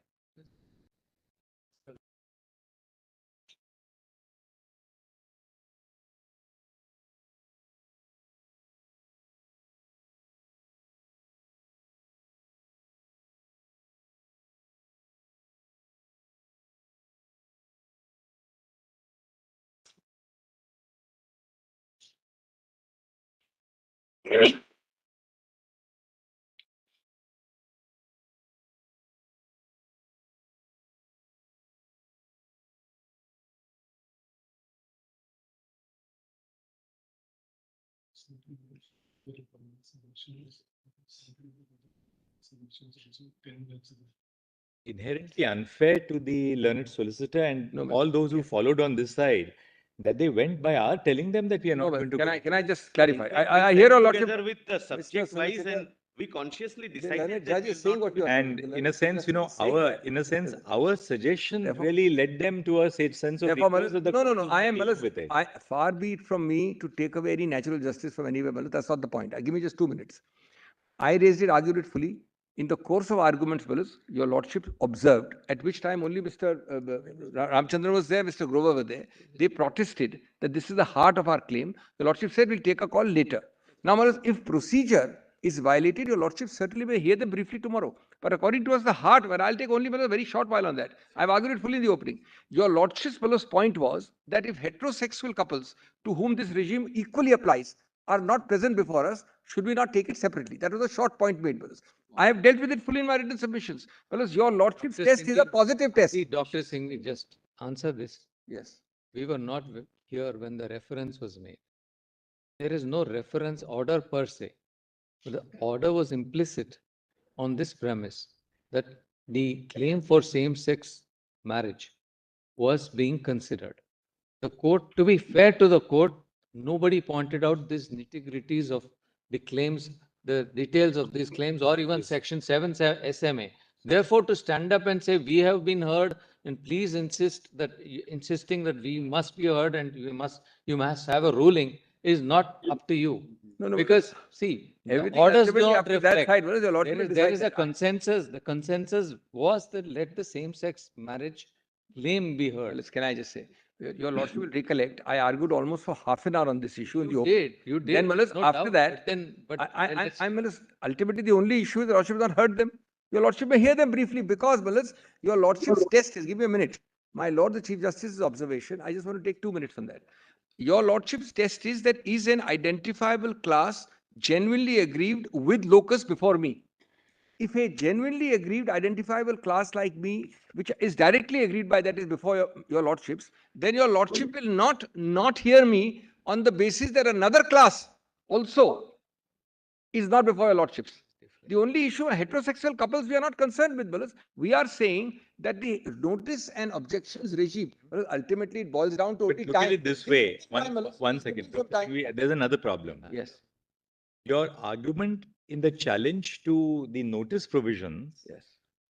Inherently unfair to the learned solicitor and all those who followed on this side that they went by our telling them that we are not going to. Can I just clarify? I hear a lot Together with the subject wise, and we consciously decided that is saying what you are and in a sense, you know, our suggestion really led them to a sense of weakness that the no. I am with it. far be it from me to take away any natural justice from anywhere. That's not the point. Give me just 2 minutes. I raised it, argued it fully. In the course of arguments, your lordship observed, at which time only Mr. Ramchandran was there, Mr. Grover were there. They protested that this is the heart of our claim. The lordship said we'll take a call later. Now, if procedure is violated, your lordship certainly may hear them briefly tomorrow. But according to us, the heart, but I'll take only a very short while on that. I've argued it fully in the opening. Your lordship's point was that if heterosexual couples to whom this regime equally applies are not present before us, should we not take it separately? That was a short point made, brothers. I have dealt with it fully in my written submissions. Because your lordship's test is a positive test. See, Dr. Singhvi, just answer this. Yes. We were not here when the reference was made. There is no reference order per se. The order was implicit on this premise that the claim for same-sex marriage was being considered. The court, to be fair to the court, nobody pointed out these nitty-gritties of the claims, the details of these claims, or even Section 7 SMA. Therefore, to stand up and say we have been heard, and please insisting that we must be heard and you must have a ruling is not up to you. No, because see, orders don't reflect. There is a consensus. The consensus was that let the same-sex marriage claim be heard. Can I just say, your lordship will recollect, I argued almost for half an hour on this issue. You did. Then, after that, ultimately the only issue is the lordship has not heard them. Your lordship may hear them briefly because, your lordship's test is, give me a minute. My lord, the Chief Justice's observation, I just want to take 2 minutes on that. Your lordship's test is that is an identifiable class genuinely aggrieved with locus before me. If a genuinely aggrieved identifiable class like me, which is directly agreed by that is before your lordships, then your lordship will not hear me on the basis that another class also is not before your lordships. The only issue of heterosexual couples we are not concerned with, brothers. We are saying that the notice and objections regime, ultimately it boils down to only Look at it this way. One second. There's another problem. Yes. Your argument in the challenge to the notice provisions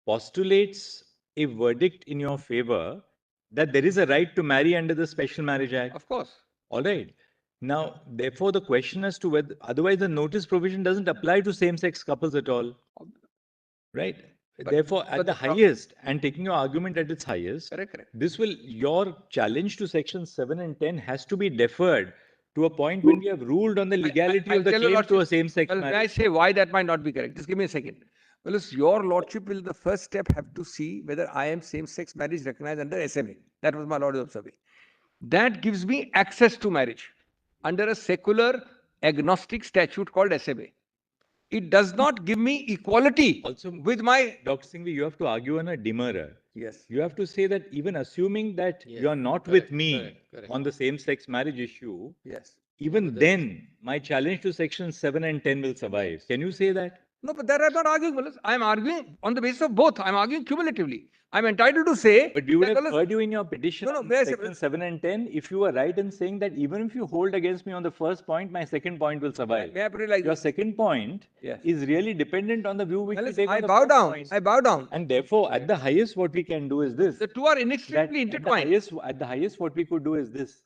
postulates a verdict in your favor that there is a right to marry under the Special Marriage Act. Of course. All right. Now, therefore, the question as to whether, otherwise the notice provision doesn't apply to same-sex couples at all. Right? Therefore, at the highest, and taking your argument at its highest, your challenge to Section 7 and 10 has to be deferred to a point when we have ruled on the legality of the claim to a same-sex marriage. May I say why that might not be correct? Just give me a second. Well, your lordship will the first step have to see whether I am same-sex marriage recognized under SMA. That was my lord observing. That gives me access to marriage under a secular agnostic statute called SMA. It does not give me equality Also, with my... Dr. Singhvi, you have to argue on a demurrer. Yes. You have to say that even assuming that you are not with me on the same-sex marriage issue, yes, even then, my challenge to Section 7 and 10 will survive. Can you say that? No, but that I'm not arguing. I'm arguing on the basis of both. I'm arguing cumulatively. I'm entitled to say... But we would that, have heard you in your petition on Section 7 and 10 if you were right in saying that even if you hold against me on the first point, my second point will survive. May I put it like Your this? second point Yes. is really dependent on the view which we take I on the bow first down. point. I bow down. And therefore, at the highest, what we can do is this. The two are inextricably intertwined. At the highest, what we could do is this.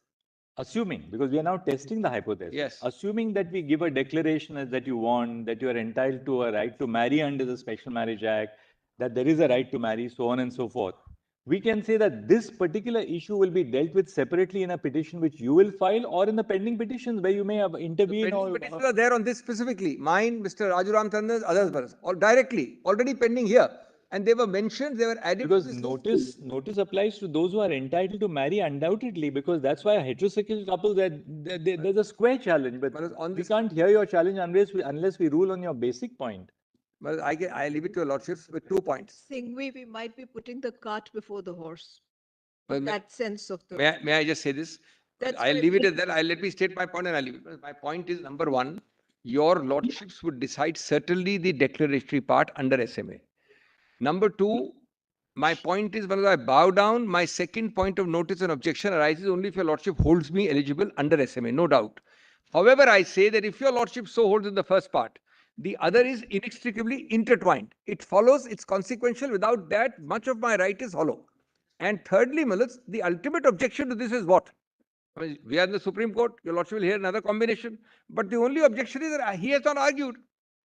Assuming, because we are now testing the hypothesis. Yes. Assuming that we give a declaration as that you want, that you are entitled to a right to marry under the Special Marriage Act, that there is a right to marry, so on and so forth. We can say that this particular issue will be dealt with separately in a petition which you will file or in the pending petitions where you may have intervened. Pending petitions are there on this specifically. Mine, Mr. Rajaram Tanda's, others, all directly, already pending here. And they were mentioned, they were added because to this notice applies to those who are entitled to marry undoubtedly, because that's why a heterosexual couple, there's a square challenge. But we can't hear your challenge unless we rule on your basic point. Well, I leave it to your lordships with 2 points. Singhvi, we might be putting the cart before the horse. Well, That sense of the... May I just say this? I'll leave it at that. Let me state my point and I'll leave it. My point is, number one, your lordships would decide certainly the declaratory part under SMA. Number two, my point is, when I bow down, my second point of notice and objection arises only if your lordship holds me eligible under SMA, no doubt. However, I say that if your lordship so holds in the first part, the other is inextricably intertwined. It follows, it's consequential. Without that, much of my right is hollow. And thirdly, the ultimate objection to this is what? I mean, we are in the Supreme Court. Your lordship will hear another combination. But the only objection is that he has not argued.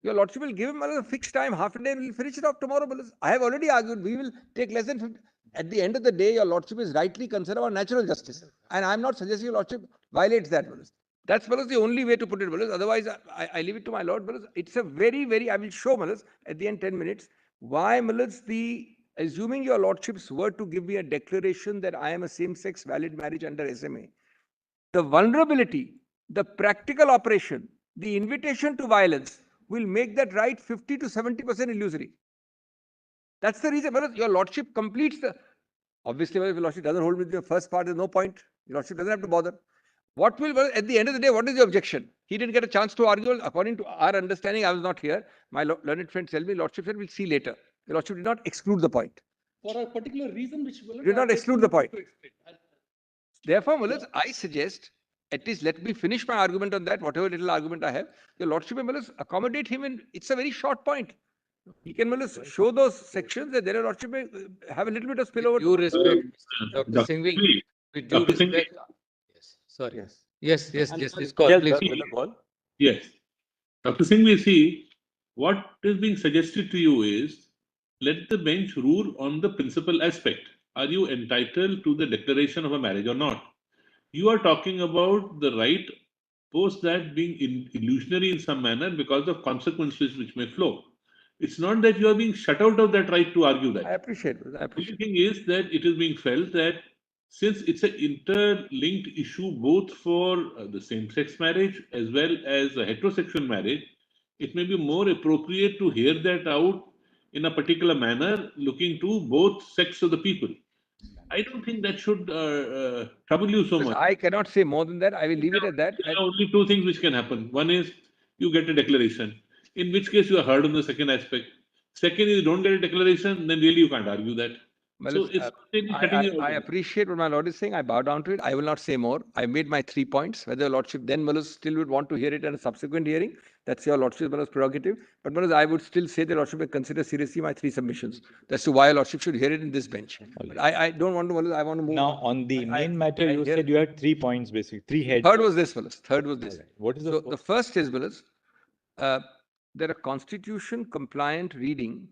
Your lordship will give him a fixed time, half a day, and we'll finish it off tomorrow. I have already argued. We will take less than 50. At the end of the day, your lordship is rightly concerned about natural justice. And I'm not suggesting your lordship violates that. That's the only way to put it. Otherwise, I leave it to my lord. It's a very, I will show at the end 10 minutes why assuming your lordships were to give me a declaration that I am a same-sex valid marriage under SMA, the vulnerability, the practical operation, the invitation to violence will make that right 50 to 70% illusory. That's the reason. Your lordship completes the... Obviously, if your lordship doesn't hold with the first part, there's no point. Your lordship doesn't have to bother. What will, at the end of the day, what is the objection? He didn't get a chance to argue. According to our understanding, I was not here. My learned friend tell me, lordship said, we'll see later. The lordship did not exclude the point. For a particular reason which will... Did not exclude the point. Therefore, I suggest, at least let me finish my argument on that, whatever little argument I have. Your lordship may accommodate him in, it's a very short point. He can show those sections that their lordship may have a little bit of spillover. You respect, Dr. Singhvi. With due respect. Yes. Sorry. Yes. This call, please. Yes. Dr. Singhvi, see, what is being suggested to you is, let the bench rule on the principal aspect. Are you entitled to the declaration of a marriage or not? You are talking about the right post that being illusionary in some manner because of consequences which may flow. It's not that you are being shut out of that right to argue that. I appreciate it. The thing is that it is being felt that since it's an interlinked issue both for the same-sex marriage as well as a heterosexual marriage, it may be more appropriate to hear that out in a particular manner, looking to both sex of the people. I don't think that should trouble you so much. I cannot say more than that. I will leave it at that. There are only two things which can happen. One is you get a declaration, in which case you are heard on the second aspect. Second is you don't get a declaration, then really you can't argue that. So I appreciate what my lord is saying. I bow down to it. I will not say more. I made my 3 points. Whether your lordship then still would want to hear it in a subsequent hearing, that's your lordship's prerogative. But I would still say the lordship may consider seriously my 3 submissions. That's to why your lordship should hear it in this bench. But I don't want to. I want to move. Now, on the main matter, you said you had 3 points, basically 3 heads. Third was this, Third was this. What is the first is, that a constitution compliant reading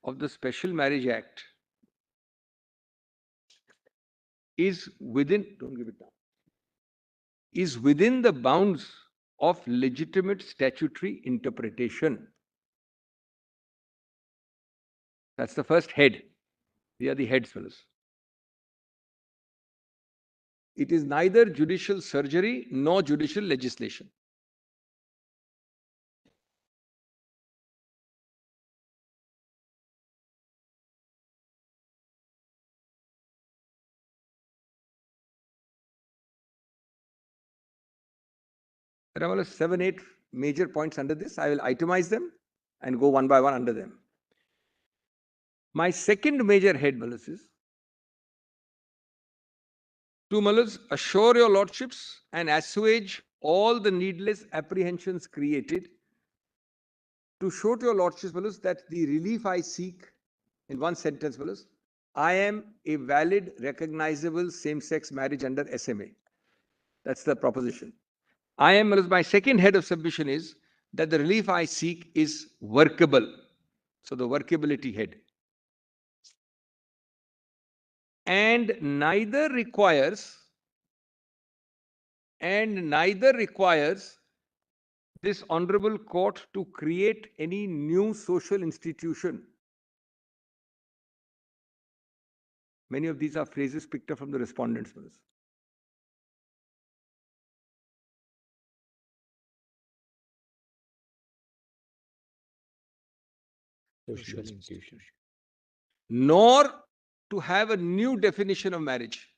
of the Special Marriage Act is within, don't give it down, is within the bounds of legitimate statutory interpretation. That's the first head. These are the heads, fellows. It is neither judicial surgery nor judicial legislation. There are 7, 8 major points under this. I will itemize them and go one by one under them. My second major head, Malas, is to Malas assure your lordships and assuage all the needless apprehensions created, to show to your lordships, Malas, that the relief I seek, in one sentence, Malas, I am a valid, recognizable same-sex marriage under SMA. That's the proposition. I am, my second head of submission is that the relief I seek is workable. So the workability head. And neither requires this honorable court to create any new social institution. Many of these are phrases picked up from the respondents. Social institution. Nor to have a new definition of marriage.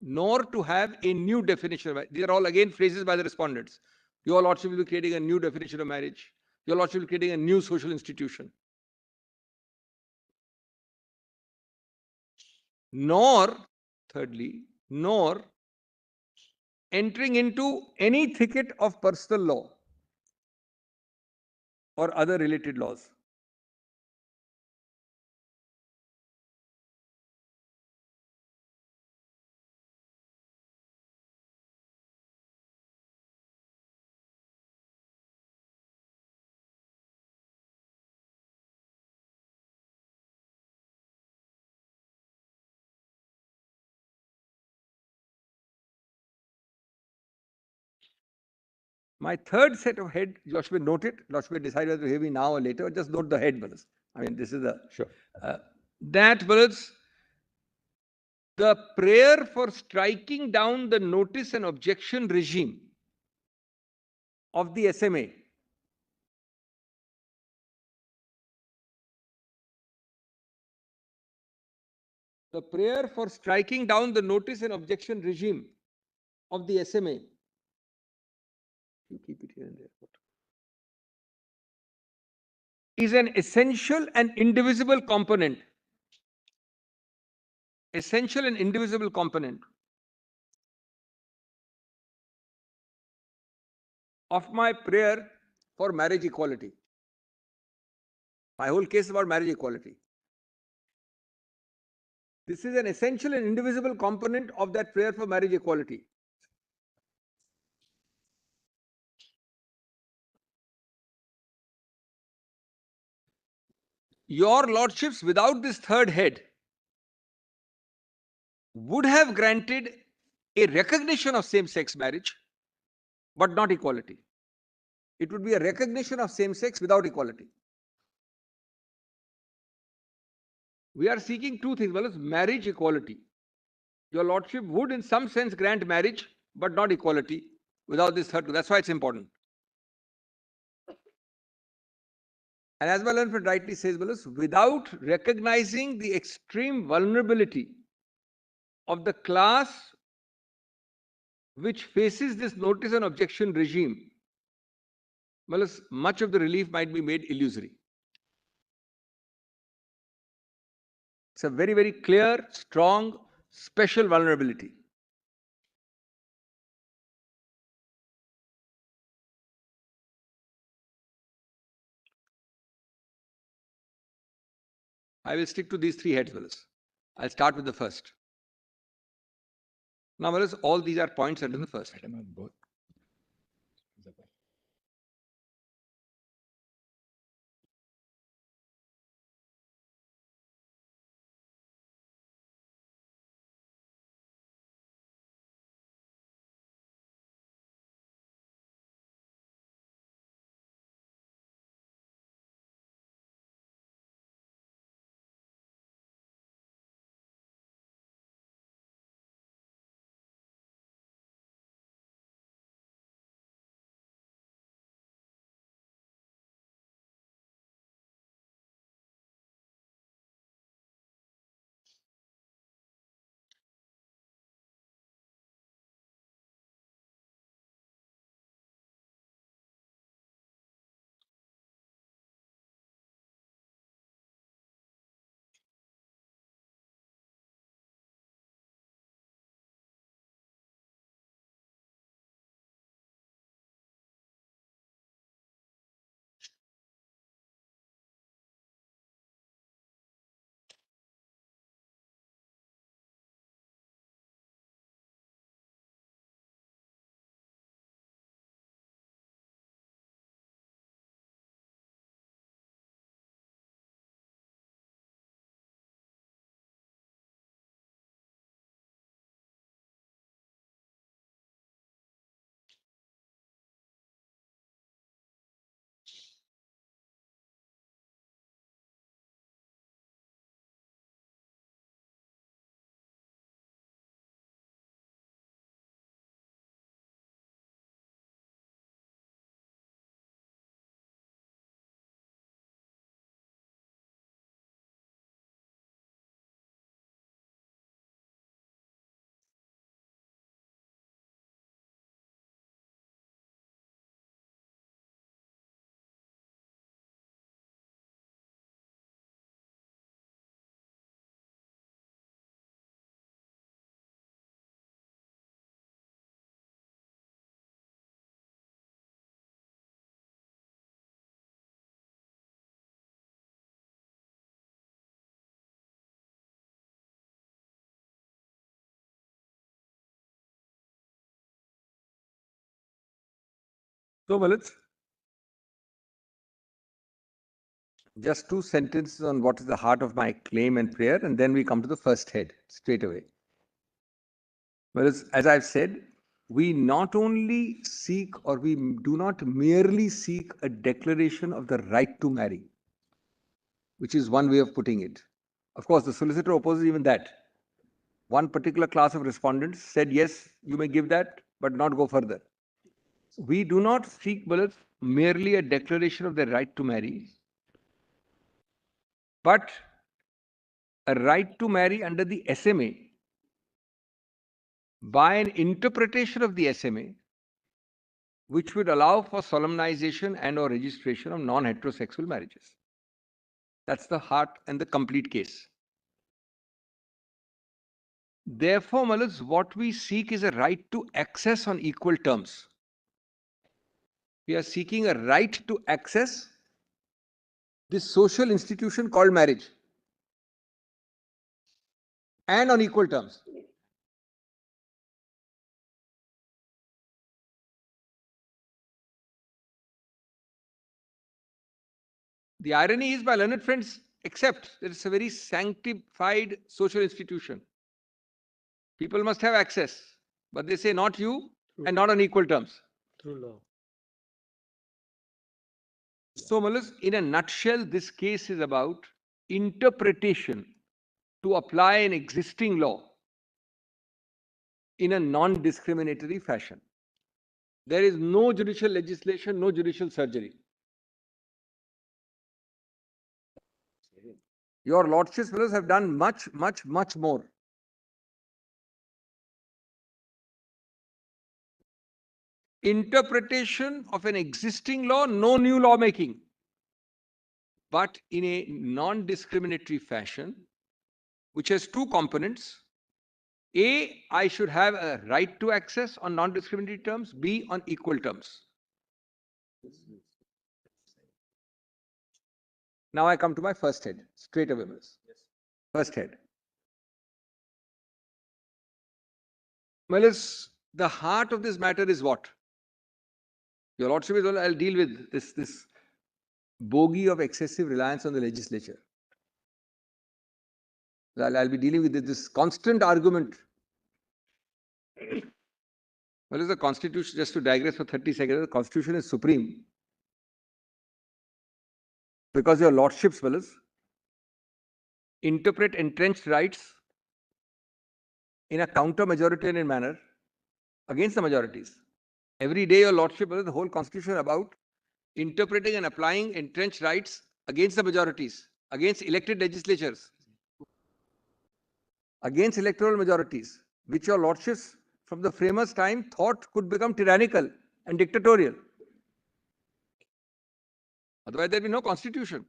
Nor to have a new definition of marriage. These are all again phrases by the respondents. Your lordship will be creating a new definition of marriage. Your lordship will be creating a new social institution. Nor, thirdly, nor entering into any thicket of personal law or other related laws. My third set of head, you should note it. You should decide whether to hear me now or later, or just note the head, brothers. I mean, this is the sure. That, brothers, the prayer for striking down the notice and objection regime of the SMA the prayer for striking down the notice and objection regime of the SMA. You keep it here and there. Is an essential and indivisible component. Essential and indivisible component of my prayer for marriage equality. My whole case is about marriage equality. This is an essential and indivisible component of that prayer for marriage equality. Your lordships, without this third head, would have granted a recognition of same-sex marriage, but not equality. It would be a recognition of same-sex without equality. We are seeking two things. One is marriage equality. Your lordship would in some sense grant marriage, but not equality without this third. That's why it's important. And as my learned friend rightly says, without recognizing the extreme vulnerability of the class which faces this notice and objection regime, much of the relief might be made illusory. It's a very, very clear, strong, special vulnerability. I will stick to these three heads, Willis. I'll start with the first. Now, Willis, all these are points under the first. So, Malit, just 2 sentences on what is the heart of my claim and prayer, and then we come to the first head straight away. Well, as I've said, we not only seek, or we do not merely seek, a declaration of the right to marry, which is one way of putting it. Of course, the solicitor opposes even that. One particular class of respondents said, yes, you may give that, but not go further. We do not seek, Malit, merely a declaration of the right to marry, but a right to marry under the SMA by an interpretation of the SMA which would allow for solemnization and or registration of non-heterosexual marriages. That's the heart and the complete case. Therefore, Malas, what we seek is a right to access on equal terms. We are seeking a right to access this social institution called marriage, and on equal terms. The irony is, my learned friends accept that it's a very sanctified social institution. People must have access, but they say not you and not on equal terms. Through law. So, Malas, in a nutshell, this case is about interpretation to apply an existing law in a non-discriminatory fashion. There is no judicial legislation, no judicial surgery. Your lordships, fellows, have done much, much, much more. Interpretation of an existing law, no new lawmaking, but in a non-discriminatory fashion, which has 2 components. A, I should have a right to access on non-discriminatory terms. B, on equal terms. Now I come to my first head, straight away. First head. Melis, the heart of this matter is what? Your Lordship is all, I'll deal with this bogey of excessive reliance on the legislature. I'll be dealing with this constant argument. Well, is the Constitution, just to digress for 30 seconds, the Constitution is supreme. Because your Lordships, fellows, interpret entrenched rights in a counter-majoritarian manner against the majorities. Every day, your Lordship, fellows, the whole Constitution about interpreting and applying entrenched rights against the majorities, against elected legislatures, against electoral majorities, which your Lordships from the framers' time thought could become tyrannical and dictatorial. Otherwise, there will be no constitution.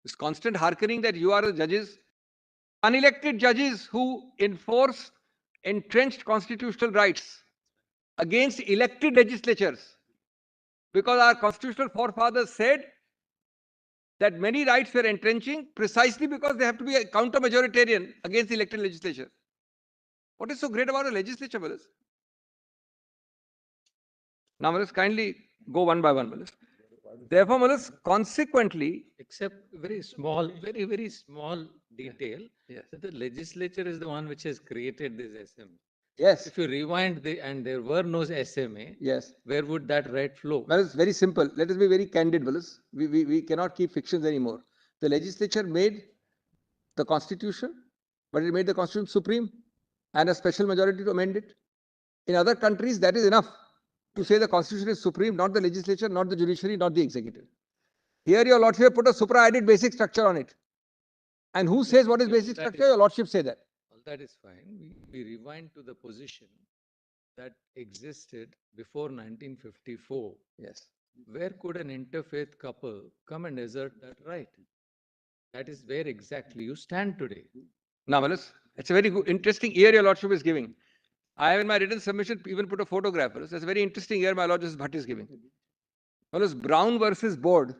This constant hearkening that you are the judges, unelected judges who enforce entrenched constitutional rights against elected legislatures, because our constitutional forefathers said that many rights were entrenching precisely because they have to be a counter-majoritarian against the elected legislature. What is so great about a legislature, brothers? Now, Malas, kindly go one by one, Malas. Therefore, Malas, consequently... Except very small, very, very small detail, yes, that the legislature is the one which has created this SMA. Yes. If you rewind and there were no SMA, yes, where would that right flow? Well, it's very simple. Let us be very candid, Malas. We cannot keep fictions anymore. The legislature made the Constitution, but it made the Constitution supreme and a special majority to amend it. In other countries, that is enough to say the Constitution is supreme, not the legislature, not the judiciary, not the executive. Here, your Lordship put a supra-added basic structure on it. And who says what is basic structure? Your Lordship say that. Well, that is fine. We rewind to the position that existed before 1954. Yes. Where could an interfaith couple come and assert that right? That is where exactly you stand today. Now, Malas, it's a very good, interesting year your Lordship is giving. I have in my written submission even put a photograph. That's a very interesting year my Lord Justice Bhatt is giving. Malas, Brown versus Board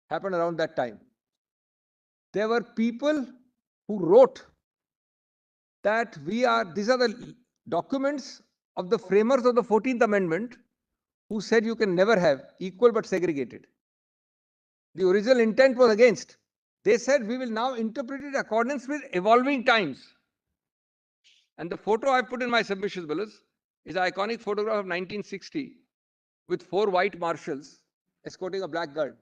happened around that time. There were people who wrote that these are the documents of the framers of the 14th Amendment who said you can never have equal but segregated. The original intent was against. They said we will now interpret it in accordance with evolving times. And the photo I put in my submissions, Willis, is an iconic photograph of 1960 with 4 white marshals escorting a black girl.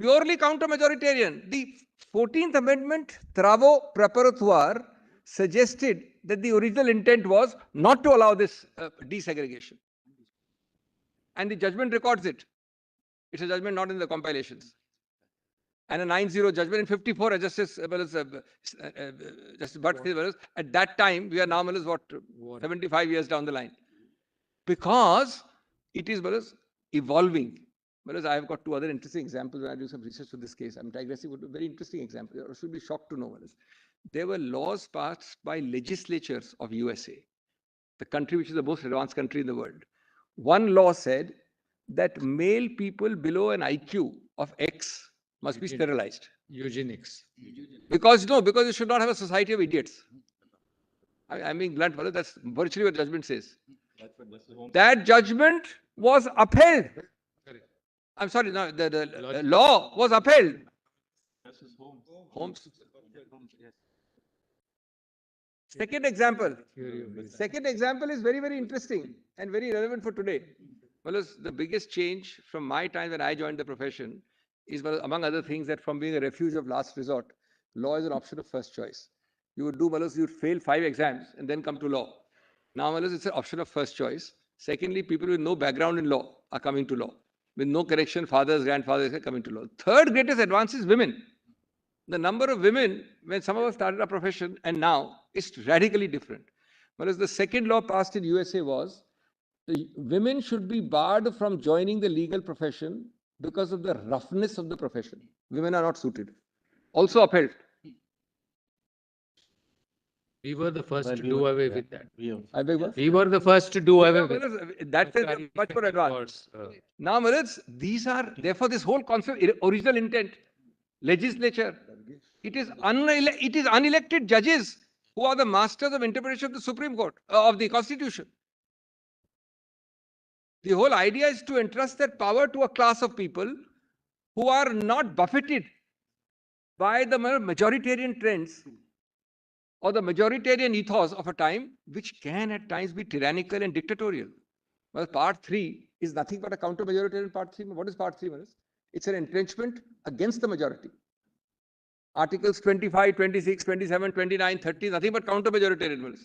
Purely counter-majoritarian. The 14th Amendment, Travaux Preparatoires, suggested that the original intent was not to allow this desegregation. And the judgment records it. It's a judgment not in the compilations. And a 9-0 judgment in 54, Justice Bhatt says, at that time, we are now, what, 75 years down the line. Because it is evolving. Whereas I have got 2 other interesting examples when I do some research for this case. I'm digressing, but a very interesting example. You should be shocked to know. There were laws passed by legislatures of USA, the country which is the most advanced country in the world. One law said that male people below an IQ of X must be sterilized. Eugenics. Because you should not have a society of idiots. I'm being blunt, but that's virtually what judgment says. That judgment was upheld. I'm sorry, no, the law was upheld. Holmes. Second example is very, very interesting and very relevant for today. Well, the biggest change from my time when I joined the profession is, among other things, that from being a refuge of last resort, law is an option of first choice. You would you'd fail 5 exams and then come to law. Now, it's an option of first choice. Secondly, people with no background in law are coming to law. With no correction, fathers, grandfathers are coming to law. Third greatest advance is women. The number of women, when some of us started our profession and now, is radically different. Whereas the second law passed in USA was, the women should be barred from joining the legal profession because of the roughness of the profession. Women are not suited. Also upheld. We were the first to do away with that. I beg what? We were the first to do away with it. That is much more advanced. Now, these are, therefore, this whole concept, original intent, legislature, it is unelected judges who are the masters of interpretation of the Supreme Court, of the Constitution. The whole idea is to entrust that power to a class of people who are not buffeted by the majoritarian trends or the majoritarian ethos of a time, which can at times be tyrannical and dictatorial. Well, part 3 is nothing but a counter-majoritarian part 3. What is part 3? It's an entrenchment against the majority. Articles 25, 26, 27, 29, 30, nothing but counter-majoritarian.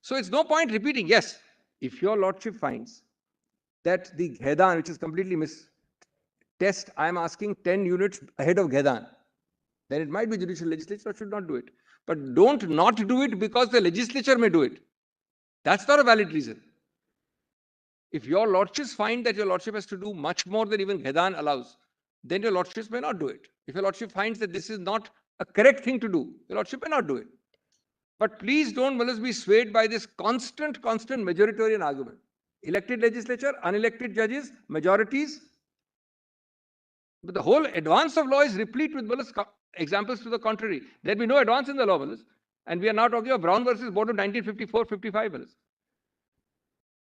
So it's no point repeating. Yes, if your lordship finds that the Ghedan, which is completely test, I am asking 10 units ahead of Ghedan, then it might be judicial legislature or should not do it. But don't not do it because the legislature may do it. That's not a valid reason. If your lordships find that your lordship has to do much more than even Ghedan allows, then your lordships may not do it. If your lordship finds that this is not a correct thing to do, your lordship may not do it. But please don't be swayed by this constant majoritarian argument. Elected legislature, unelected judges, majorities. But the whole advance of law is replete with examples to the contrary. There'll be no advance in the law, and we are now talking of Brown versus Board of 1954-55.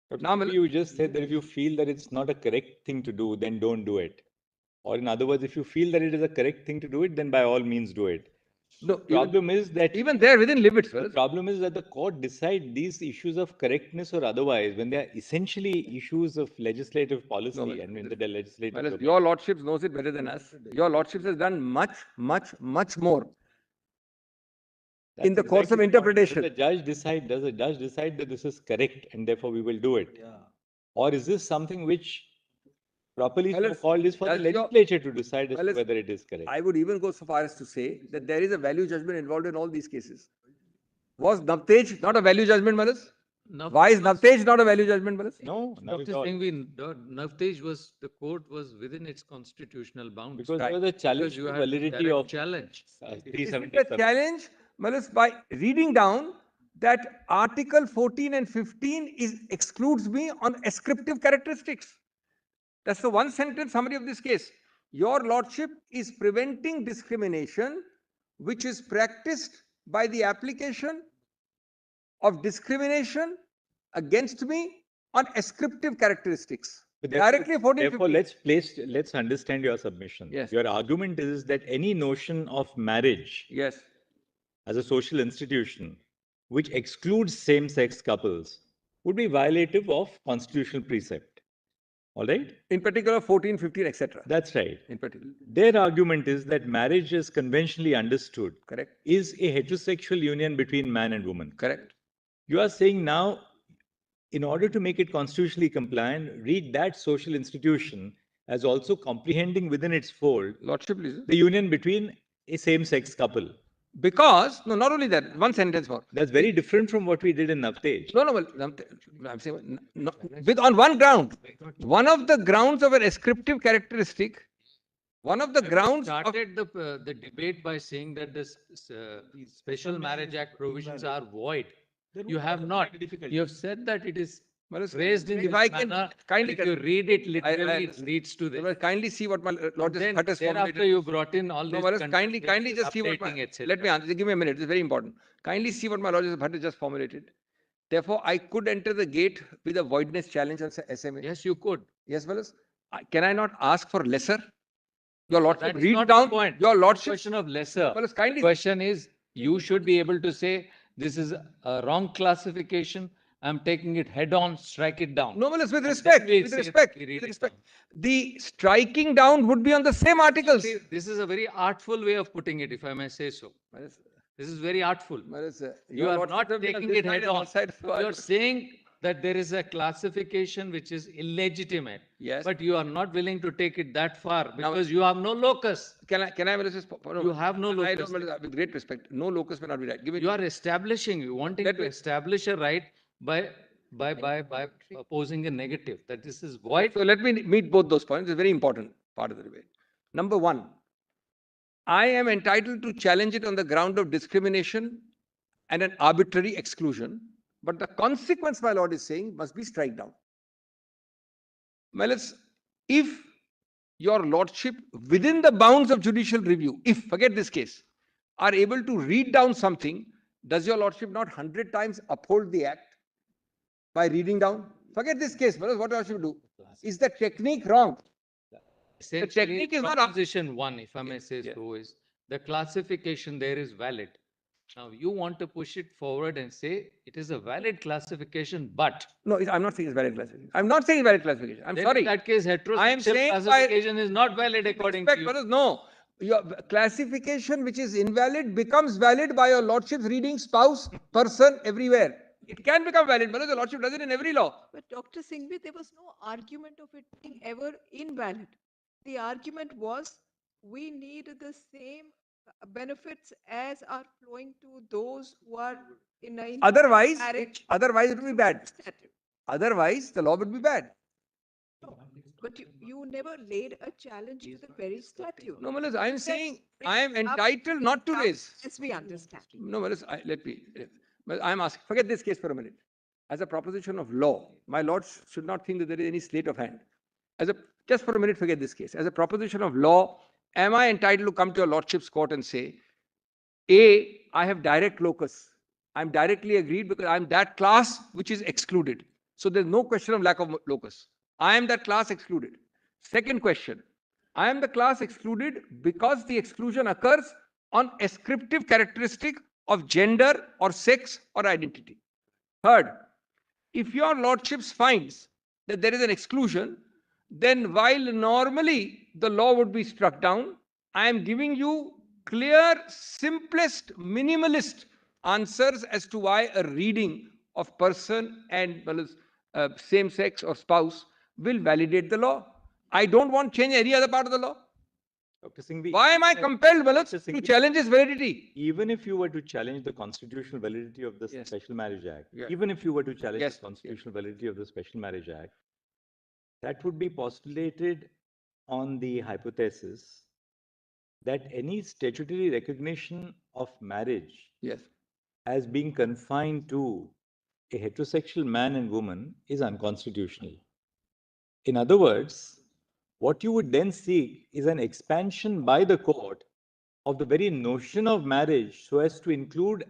But now you just said that if you feel that it's not a correct thing to do, then don't do it. Or in other words, if you feel that it is a correct thing to do it, then by all means do it. No, problem is that even there within limits. The problem is that the court decide these issues of correctness or otherwise when they are essentially issues of legislative policy and in the legislative. Your lordship knows it better than us. Your lordship has done much more. That's in the course of interpretation. Does the judge decide that this is correct and therefore we will do it? Yeah. Or is this something which properly called is for the legislature to decide as to whether it is correct? I would even go so far as to say that there is a value judgment involved in all these cases. Was Navtej not a value judgment, Malas? Why is Navtej not a value judgment, Malas? No, Navtej was, the court was within its constitutional bounds. Because there was a challenge to validity of challenge. It's a challenge, Malas, by reading down that Article 14 and 15 excludes me on ascriptive characteristics. That's the one sentence summary of this case. Your lordship is preventing discrimination which is practiced by the application of discrimination against me on ascriptive characteristics. But Directly 1450. Let's understand your submission. Yes. Your argument is that any notion of marriage as a social institution which excludes same-sex couples would be violative of constitutional precept. All right? In particular, 14, 15, etc. That's right. In particular. Their argument is that marriage is conventionally understood Correct. is a heterosexual union between man and woman. Correct. You are saying now, in order to make it constitutionally compliant, read that social institution as also comprehending within its fold Lordship, please. the union between a same-sex couple. Because, no, not only that, one sentence more. That's very different from what we did in Navtej. No, I'm saying, on one ground. One of the grounds of an ascriptive characteristic, one of the grounds started the debate by saying that the Special Marriage Act provisions are void. You have not. You have said that it is raised in this manner. Kindly, if you read it literally, it leads to this. Kindly see what my Lord Justice Bhatt has formulated. Thereafter, you brought in all this. this. Kindly just see what let me answer. Give me a minute. It's very important. Kindly see what my Lord Justice Bhatt has just formulated. Therefore, I could enter the gate with a voidness challenge on SMA. Yes, you could. Yes, fellows. Can I not ask for lesser? Your Lordship, That's read not down. the point. Your Lordship. Question of lesser. Fellows, kindly. Question is, you should be able to say this is a wrong classification. I'm taking it head on, strike it down. No, with respect, the striking down would be on the same articles. See, this is a very artful way of putting it, if I may say so. This is very artful. You are not taking it head on. You are saying that there is a classification which is illegitimate. Yes. But you are not willing to take it that far because you have no locus. Can I You have no locus. With great respect, no locus may not be right. You are establishing, wanting to establish a right by opposing a negative, that this is void. So let me meet both those points. It's a very important part of the debate. Number one, I am entitled to challenge it on the ground of discrimination and an arbitrary exclusion. But the consequence, my Lord is saying, must be strike down. If your Lordship, within the bounds of judicial review, forget this case, are able to read down something, does your Lordship not 100 times uphold the act by reading down? Forget this case, what your Lordship do? Is the technique wrong? The technique is not Proposition 1, if I may say so, is the classification there is valid. Now you want to push it forward and say it is a valid classification, but no, I'm not saying it's valid classification. I'm not saying valid classification. I'm sorry. In that case, heterosexual classification is not valid according to you. No, your classification which is invalid becomes valid by your Lordship's reading spouse, person, everywhere. It can become valid, but the Lordship does it in every law. But Dr. Singhvi, there was no argument of it being ever invalid. The argument was we need the same benefits as are flowing to those who are in a otherwise marriage. Otherwise it will be bad. Otherwise the law would be bad. But you never laid a challenge to the very statute. No, Malas, I'm saying I am entitled not to raise. As we understand. No, Malas, I'm asking, forget this case for a minute. As a proposition of law, my Lord should not think that there is any sleight of hand. Just for a minute, forget this case. As a proposition of law, am I entitled to come to your Lordship's court and say, A, I have direct locus. I'm directly agreed because I'm that class which is excluded. So there's no question of lack of locus. I am that class excluded. Second question, I am the class excluded because the exclusion occurs on ascriptive characteristic of gender or sex or identity. Third, if your Lordships finds that there is an exclusion, then while normally the law would be struck down, I am giving you clear, simplest, minimalist answers as to why a reading of person and same sex or spouse will validate the law. I don't want to change any other part of the law. Dr. Singhvi, why am I compelled, to challenge its validity? Even if you were to challenge the constitutional validity of the Special Marriage Act, even if you were to challenge the constitutional validity of the Special Marriage Act, that would be postulated on the hypothesis that any statutory recognition of marriage as being confined to a heterosexual man and woman is unconstitutional. In other words, what you would then seek is an expansion by the court of the very notion of marriage so as to include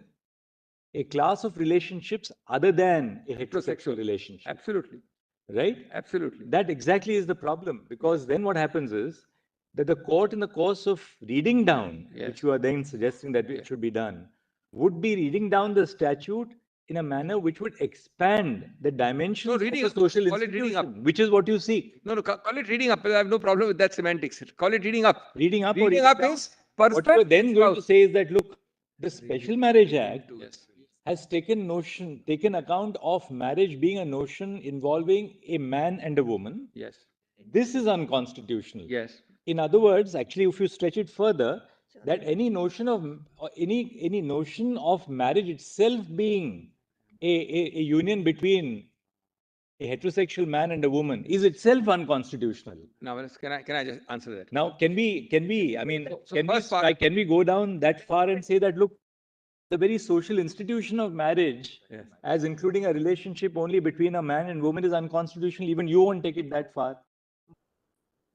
a class of relationships other than a heterosexual relationship. Absolutely. right? Absolutely. That exactly is the problem, because then what happens is that the court, in the course of reading down, which you are then suggesting that it should be done, would be reading down the statute in a manner which would expand the dimensions of a social institution, which is what you seek. No, call it reading up. I have no problem with that semantics. Call it reading up. Reading up, Reading up is what you are perfect. then going to say is that, look, the Special Marriage Act has taken account of marriage being a notion involving a man and a woman. Yes. This is unconstitutional. Yes. In other words, actually, if you stretch it further, that any notion of marriage itself being a union between a heterosexual man and a woman is itself unconstitutional. Now, can I just answer that? Now, can we? I mean, So can we go down that far and say that, look, the very social institution of marriage, as including a relationship only between a man and woman, is unconstitutional? Even you won't take it that far.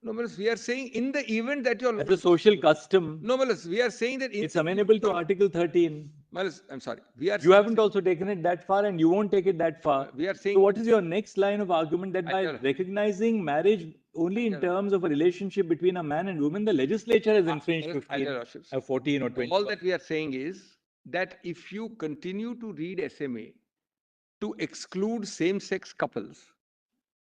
No, we are saying in the event that you're... That's a social custom. No, we are saying that... It's amenable to Article 13. I'm sorry. You haven't also taken it that far, and you won't take it that far. We are saying... So what is your next line of argument? That by recognizing marriage only in terms of a relationship between a man and woman, the legislature has infringed 14 or 20. All that we are saying is that if you continue to read SMA to exclude same-sex couples,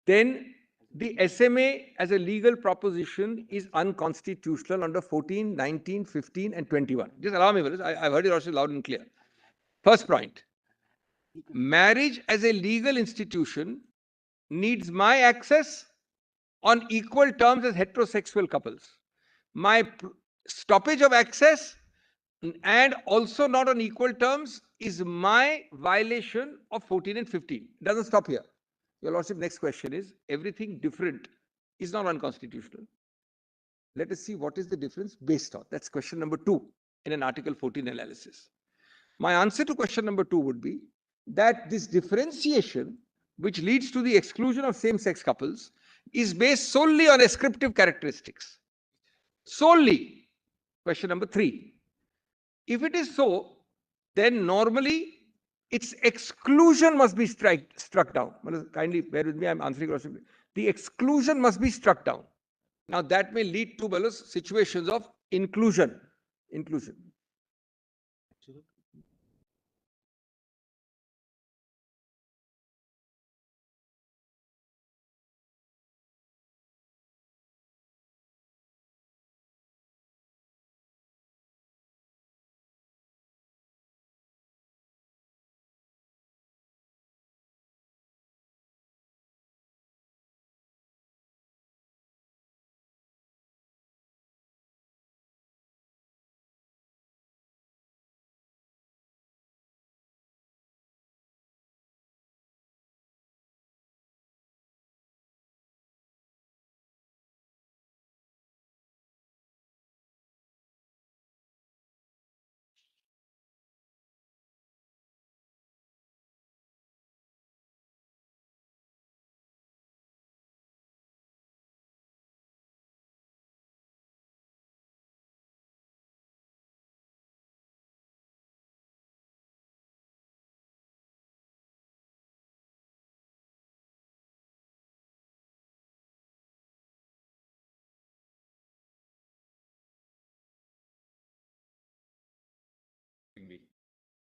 then the SMA as a legal proposition is unconstitutional under 14, 19, 15, and 21. Just allow me, I've heard it also loud and clear. First point, marriage as a legal institution needs my access on equal terms as heterosexual couples. My stoppage of access and also not on equal terms is my violation of 14 and 15. It doesn't stop here. Your Lordship, next question is, everything different is not unconstitutional. Let us see what is the difference based on. That's question number 2 in an Article 14 analysis. My answer to question number 2 would be that this differentiation, which leads to the exclusion of same-sex couples, is based solely on ascriptive characteristics. Solely. Question number 3. If it is so, then normally its exclusion must be struck down. Kindly bear with me, I'm answering your question. The exclusion must be struck down. Now that may lead to situations of inclusion.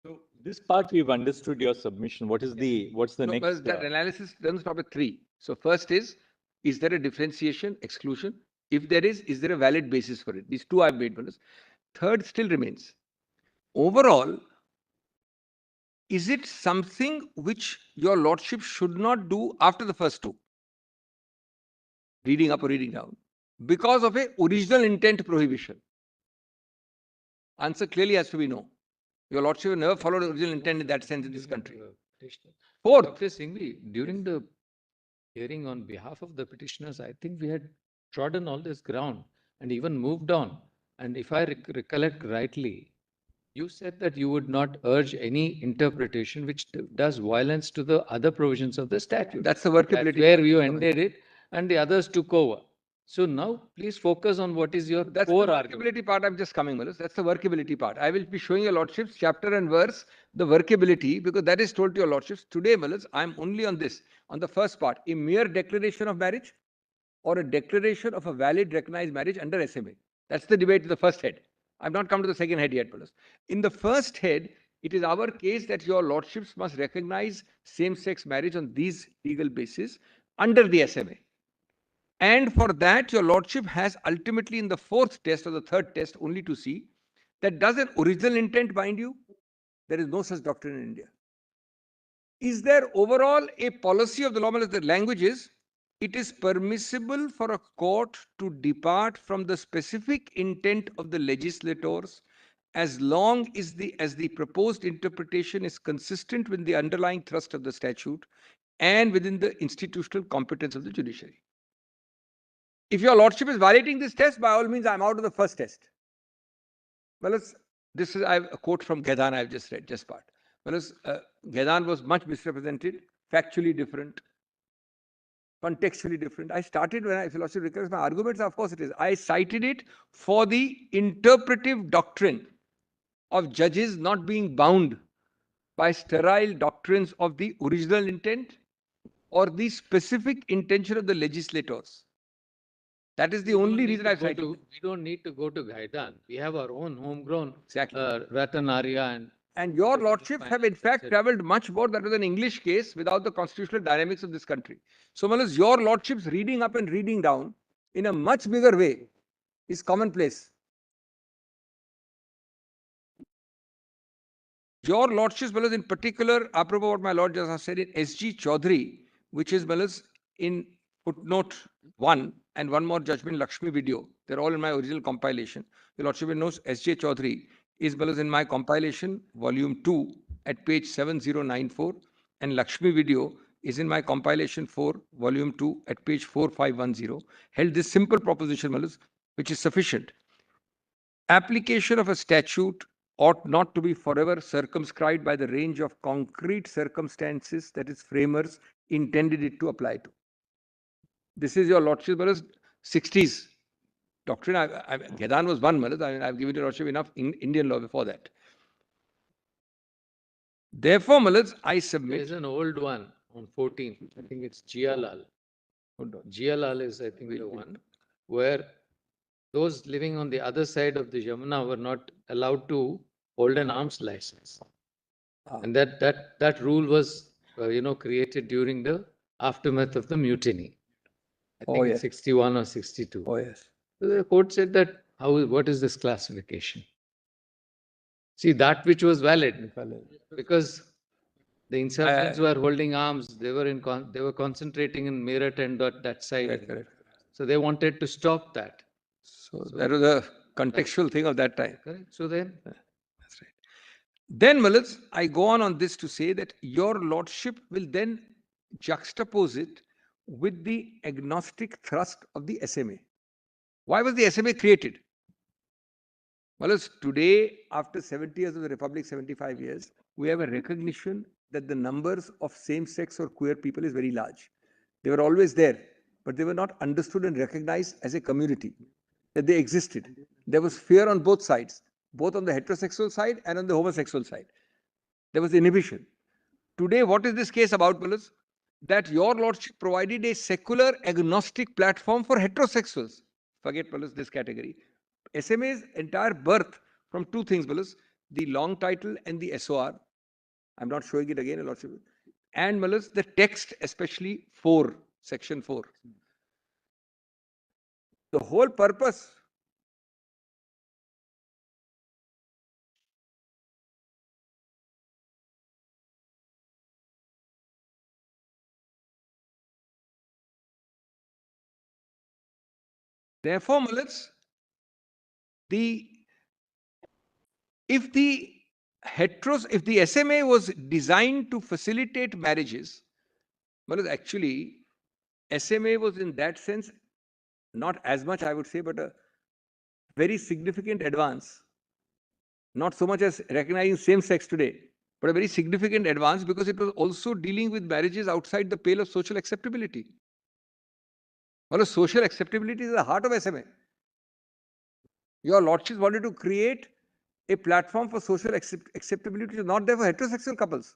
So this part we've understood your submission. What's the next? That analysis doesn't stop at 3. So first is there a differentiation, exclusion? If there is there a valid basis for it? These 2 I've made. Third still remains. Overall, is it something which your Lordship should not do after the first 2? Reading up or reading down. Because of a original intent prohibition. Answer clearly has to be no. Your Lordship never followed original intent in that sense in this country. Fourth. Dr. Singhvi, during the hearing on behalf of the petitioners, I think we had trodden all this ground and even moved on. And if I recollect rightly, you said that you would not urge any interpretation which does violence to the other provisions of the statute. That's the workability. That's where you ended it and the others took over. So now please focus on what is your That's core the argument. workability part. I'm just coming, Malus. That's the workability part. I will be showing your lordships chapter and verse, the workability, because that is told to your lordships. Today, Malus, I'm only on this, on the first part, a mere declaration of marriage or a declaration of a valid recognized marriage under SMA. That's the debate in the first head. I've not come to the second head yet, Malus. In the first head, it is our case that your lordships must recognize same-sex marriage on these legal basis under the SMA. And for that, your lordship has ultimately in the fourth test or the third test only to see that does an original intent bind you? There is no such doctrine in India. Is there overall a policy of the law? The language is, it is permissible for a court to depart from the specific intent of the legislators as long as the proposed interpretation is consistent with the underlying thrust of the statute and within the institutional competence of the judiciary. If your lordship is violating this test, by all means, I'm out of the first test. Well, this is a quote from Ghedan I've just read, just part. Well, Ghedan was much misrepresented, factually different, contextually different. I started when philosophy recurs my arguments, of course it is. I cited it for the interpretive doctrine of judges not being bound by sterile doctrines of the original intent or the specific intention of the legislators. That is the only reason I cited. We don't need to go to Gaidan. We have our own homegrown exactly. Ratanaria and your lordships have in fact travelled much more. That was an English case without the constitutional dynamics of this country. So, Malus, your lordships reading up and reading down in a much bigger way is commonplace. Your lordships, Malus, in particular, apropos what my lord just said in S.G. Chaudhary, which is, Malus, in footnote 1 and one more judgment, Lakshmi video. They're all in my original compilation. Your lordship knows S.J. Chaudhary is, Malus, in my compilation, volume 2 at page 7094, and Lakshmi video is in my compilation 4, volume 2 at page 4510, held this simple proposition, Malus, which is sufficient. Application of a statute ought not to be forever circumscribed by the range of concrete circumstances that its framers intended it to apply to. This is your lordship, Malus, 60s doctrine. Ghedan was one, Malus. I mean, I've given your lordship enough in Indian law before that. Therefore, Malus, I submit. There's an old one on 14. I think it's Jialal. Jialal is, I think, the one where those living on the other side of the Yamuna were not allowed to hold an arms license. And that rule was, created during the aftermath of the mutiny. I think it's 61 or 62. Oh, yes. So the court said that, what is this classification? See, that which was valid, because the insurgents were holding arms, they were concentrating in Meerut and that side. Correct. So they wanted to stop that. So that was a contextual thing of that time. Correct. So then, that's right. Then, Malus, I go on this to say that your lordship will then juxtapose it with the agnostic thrust of the SMA. Why was the SMA created? Malus, today, after 70 years of the Republic, 75 years, we have a recognition that the numbers of same-sex or queer people is very large. They were always there, but they were not understood and recognized as a community, that they existed. There was fear on both sides, both on the heterosexual side and on the homosexual side. There was inhibition. Today, what is this case about, Malus? That your lordship provided a secular agnostic platform for heterosexuals. Forget, Malus, this category. SMA's entire birth from two things, Malus, the long title and the SOR. I'm not showing it again, lordship. And, Malus, the text, especially 4, section 4. The whole purpose therefore, Malus, if the SMA was designed to facilitate marriages, Malus, actually, SMA was in that sense not as much, I would say, but a very significant advance. Not so much as recognizing same-sex today, but a very significant advance because it was also dealing with marriages outside the pale of social acceptability. Well, social acceptability is the heart of SMA. Your lordships wanted to create a platform for social acceptability, which is not there for heterosexual couples.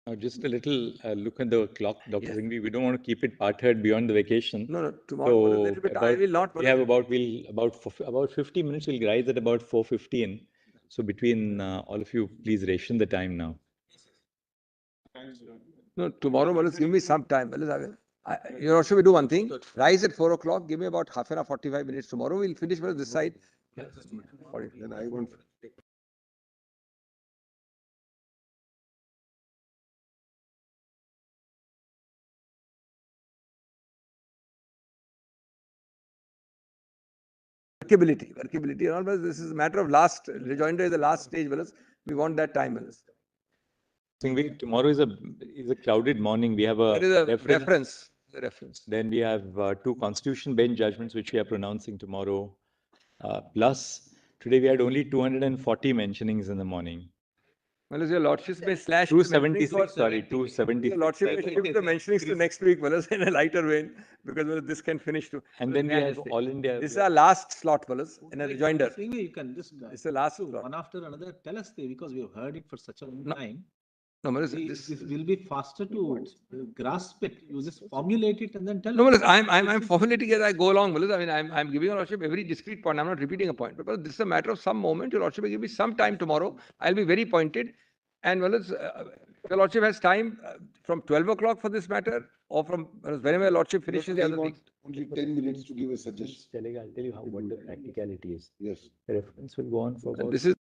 Now, just a little look at the clock, Dr. Singhvi. We don't want to keep it part-heard beyond the vacation. No, tomorrow a little bit. I will not. We have about 50 minutes. We'll rise at about 4:15. So between all of you, please ration the time now. No, tomorrow, Malas, give me some time. Malas, you know, should we do one thing? Rise at 4 o'clock. Give me about half an hour, 45 minutes. Tomorrow we'll finish this side. Then I want. Workability. And all, this is a matter of last rejoinder is the last stage. We want that time. Singhvi, tomorrow is a clouded morning. We have a reference. Then we have 2 constitution bench judgments which we are pronouncing tomorrow. Plus, today we had only 240 mentionings in the morning. Well, your lordships may slash 276. Sorry, 270. Your lordship may shift the mentionings to next week, in a lighter vein, because this can finish too. And then we have all India. This is our last slot, in a rejoinder. You can just it's the last slot. One after another. Tell us because we have heard it for such a long time. No, this will be faster to grasp it. You just formulate it and then tell. No, I'm formulating as I go along. I mean, I'm giving your lordship every discrete point. I'm not repeating a point. But this is a matter of some moment. Your lordship will give me some time tomorrow. I'll be very pointed. And your lordship has time from 12 o'clock for this matter, or from whenever your lordship finishes the other thing. Only 10 minutes to give a suggestion. I'll tell you what the practicality is. Yes. The reference will go on for about. This is.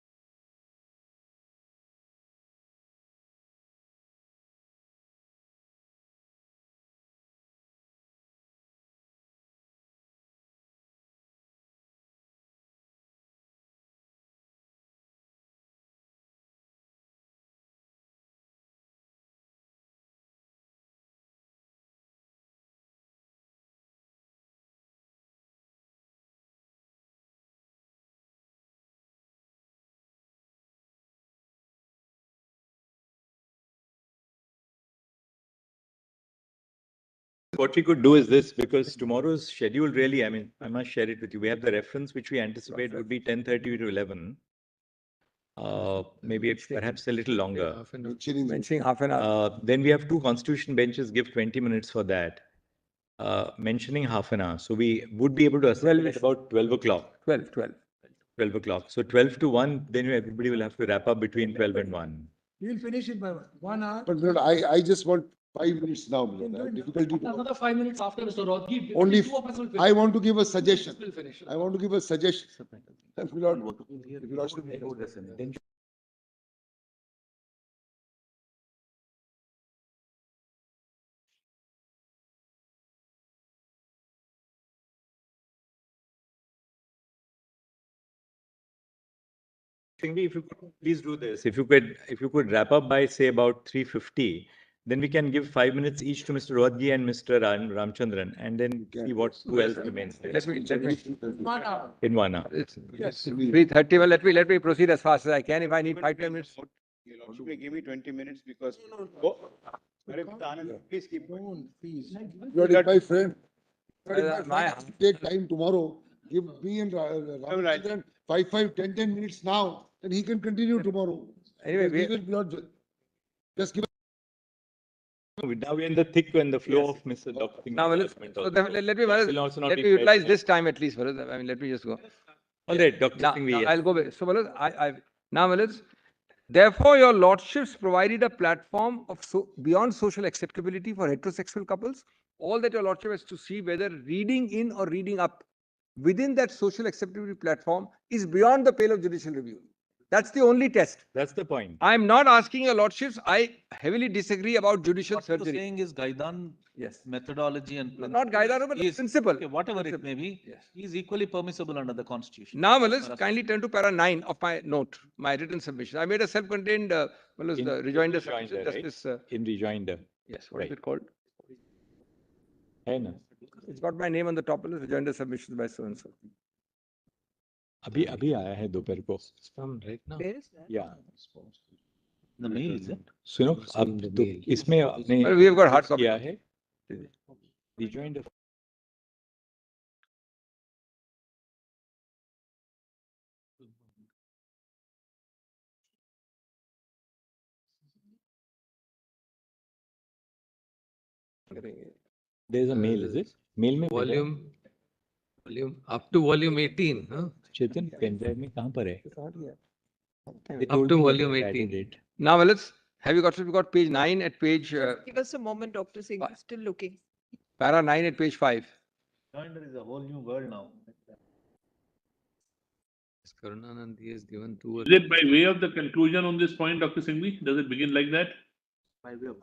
What we could do is this, because tomorrow's schedule really, I mean, I must share it with you. We have the reference which we anticipate would be 10:30 to 11. Maybe perhaps a little longer. Mentioning half an hour. Then we have 2 constitution benches, give 20 minutes for that. Mentioning half an hour. So we would be able to assemble at about 12 o'clock. 12 o'clock. So 12 to 1, then everybody will have to wrap up between 12 and 1. We'll finish it by 1 hour. But I just want 5 minutes now. Difficulty. Another 5 minutes after Mr. Rodgi. Only I want to give a suggestion. We'll finish. I want to give a suggestion. If you could please do this, if you could wrap up by say about 3:50, then we can give 5 minutes each to Mr. Rodgi and Mr. Ramchandran, and then see who else remains there. Let me In 1 hour. Yes. 3:30. Well, let me proceed as fast as I can. If I need 5-10 minutes. Give me 20 minutes because. Please keep going. Please. You are my friend. Take time tomorrow. Give me and Ramchandran 10 minutes now. Then he can continue tomorrow. Anyway, we will not just give. Now we're in the thick and the flow of Mr. Dr. Now, let me utilize this time at least. I mean, let me just go. All right, Dr. Singhvi. I'll go back. So, therefore, your lordships provided a platform of beyond social acceptability for heterosexual couples. All that your lordship has to see whether reading in or reading up within that social acceptability platform is beyond the pale of judicial review. That's the only test. That's the point. I'm not asking your lordships. I heavily disagree about judicial surgery. What you're saying is Gaidan methodology and principle. Not Gaidan, but principle. Okay, whatever it may be, is equally permissible under the Constitution. Now, kindly turn to para 9 of my note, my written submission. I made a self-contained the rejoinder submission. Right? In rejoinder. Yes, what is it called? It's got my name on the top of the rejoinder submissions by so and so. अभी आया है दोपहर को. Right now. Where is that? Yeah. The mail is it? सुनो अब तो इसमें आपने we have got hard copy. किया है. Rejoinder. There's a mail, is it? Mail में भेजा है? volume up to volume 18, huh? Chetan pen drive में कहाँ पर है? They Up told to me that volume they added 18. it. Now, let's have you got page 9 at page Give us a moment, Dr. Singh. We're still looking. para 9 at page 5. Joinder is a whole new world now. Karunanand, he has given two. Is it by way of the conclusion on this point, Dr. Singhvi? Does it begin like that? I will.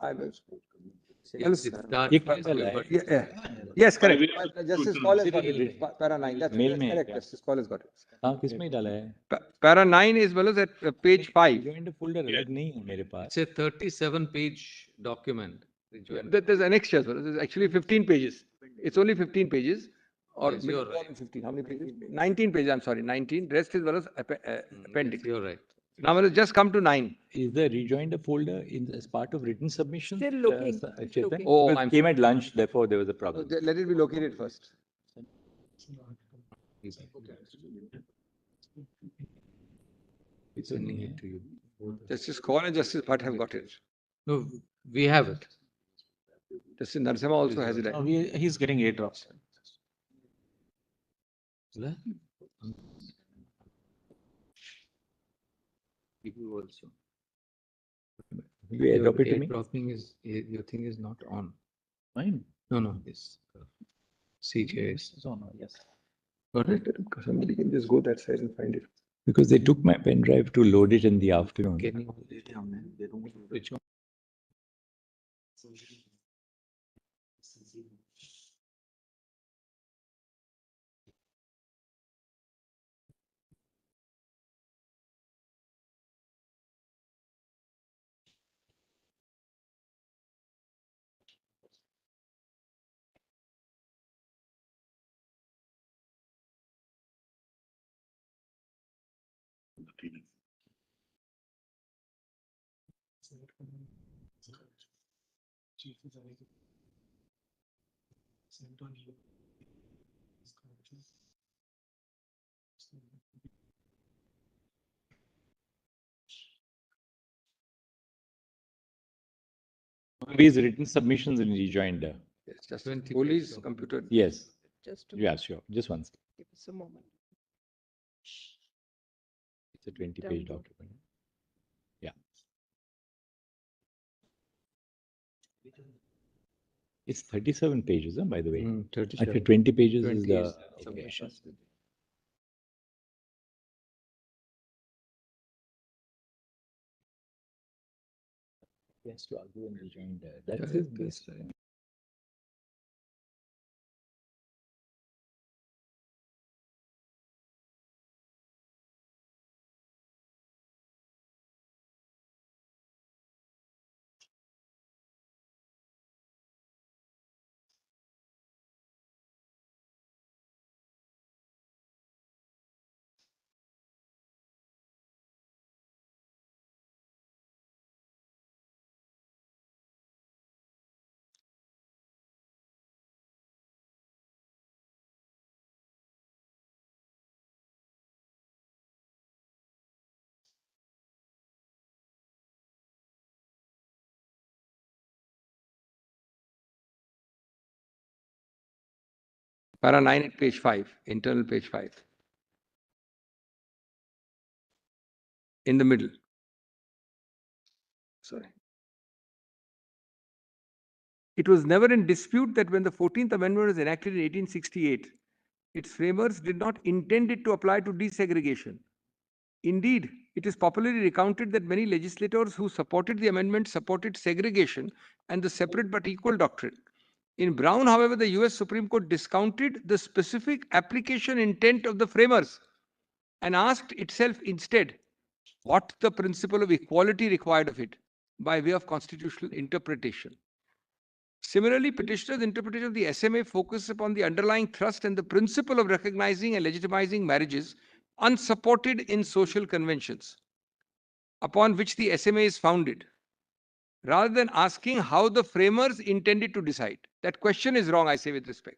Yes, correct. By way of Justice conclusion. Call has got it. Para 9. That's Mail में है correct. क्या? Justice Call has got it. हाँ किसमें डाला है? Para 9 is well as at page 5. Joined folder अलग नहीं है मेरे पास. It's a 37-page document. There's an extra as well. There's actually 15 pages. It's only 15 pages. Or Yes, maybe you're more right. than 15. How many pages? 19 pages, I'm sorry. 19. Rest is well as appendix. Yes, you're right. Now let's just come to 9. Is the rejoinder folder as part of written submissions? Still looking. Chetan? Oh, Because I'm it came at lunch, therefore there was a problem. Let it be located first. It's only here to you. Justice Call and Justice Bhatt have got it. No, we have it. Justice Narasimha also has it. No, he's getting airdrops. You also. You airdrop it to me? Airdropping is, your thing is not on. Mine? No, this. CJI. It's on, yes. Got it? Somebody can just go that side and find it. Because they took my pen drive to load it in the afternoon. Can you which one? These written submissions in rejoinder. Yes, just police computer. Yes. Just to Yeah, sure. Just one second. give us a moment. It's a 20-page document. Yeah. It's 37 pages, huh, by the way. 37. After 20 pages 20 is the is submission. He has to argue in rejoinder. That's his base. Para 9 at page 5, internal page 5. In the middle. Sorry. It was never in dispute that when the 14th Amendment was enacted in 1868, its framers did not intend it to apply to desegregation. Indeed, it is popularly recounted that many legislators who supported the amendment supported segregation and the separate but equal doctrine. In Brown, however, the US Supreme Court discounted the specific application intent of the framers and asked itself instead what the principle of equality required of it by way of constitutional interpretation. Similarly, petitioner's interpretation of the SMA focuses upon the underlying thrust and the principle of recognizing and legitimizing marriages unsupported in social conventions, upon which the SMA is founded, rather than asking how the framers intended to decide. That question is wrong, I say with respect.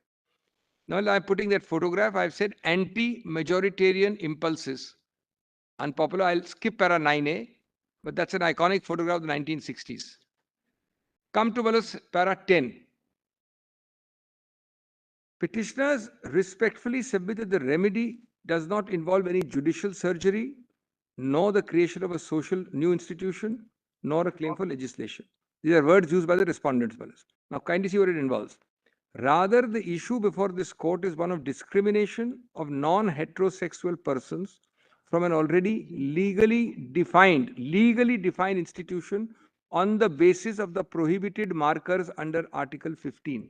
Now I'm putting that photograph, I've said anti-majoritarian impulses. Unpopular, I'll skip para 9a, but that's an iconic photograph of the 1960s. Come to para 10. Petitioners respectfully submit that the remedy does not involve any judicial surgery, nor the creation of a social new institution, nor a claim for legislation. These are words used by the respondents. Now, kindly see what it involves. Rather, the issue before this court is one of discrimination of non-heterosexual persons from an already legally defined institution on the basis of the prohibited markers under Article 15.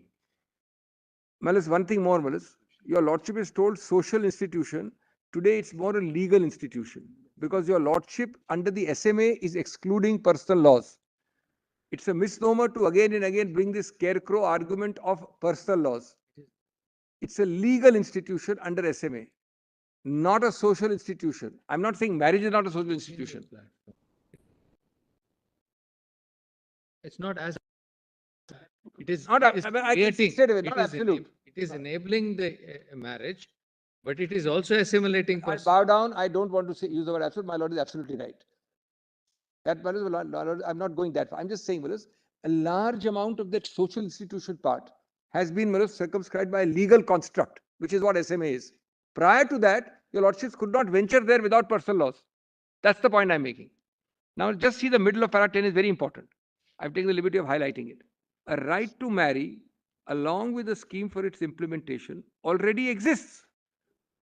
Malas, one thing more, Malas. Your Lordship is told social institution. Today it's more a legal institution because your Lordship under the SMA is excluding personal laws. It's a misnomer to again and again bring this scarecrow argument of personal laws. It's a legal institution under SMA, not a social institution. I'm not saying marriage is not a social institution. It's not as it is not. It is creating, not absolute. It is enabling the marriage, but it is also assimilating. I bow down. I don't want to use the word absolute. My lord is absolutely right. That my lord, I'm not going that far. I'm just saying, Malas, a large amount of that social institution part has been, Malas, circumscribed by a legal construct, which is what SMA is. Prior to that, your lordships could not venture there without personal laws. That's the point I'm making. Now, just see the middle of para 10 is very important. I've taken the liberty of highlighting it. A right to marry, along with a scheme for its implementation, already exists.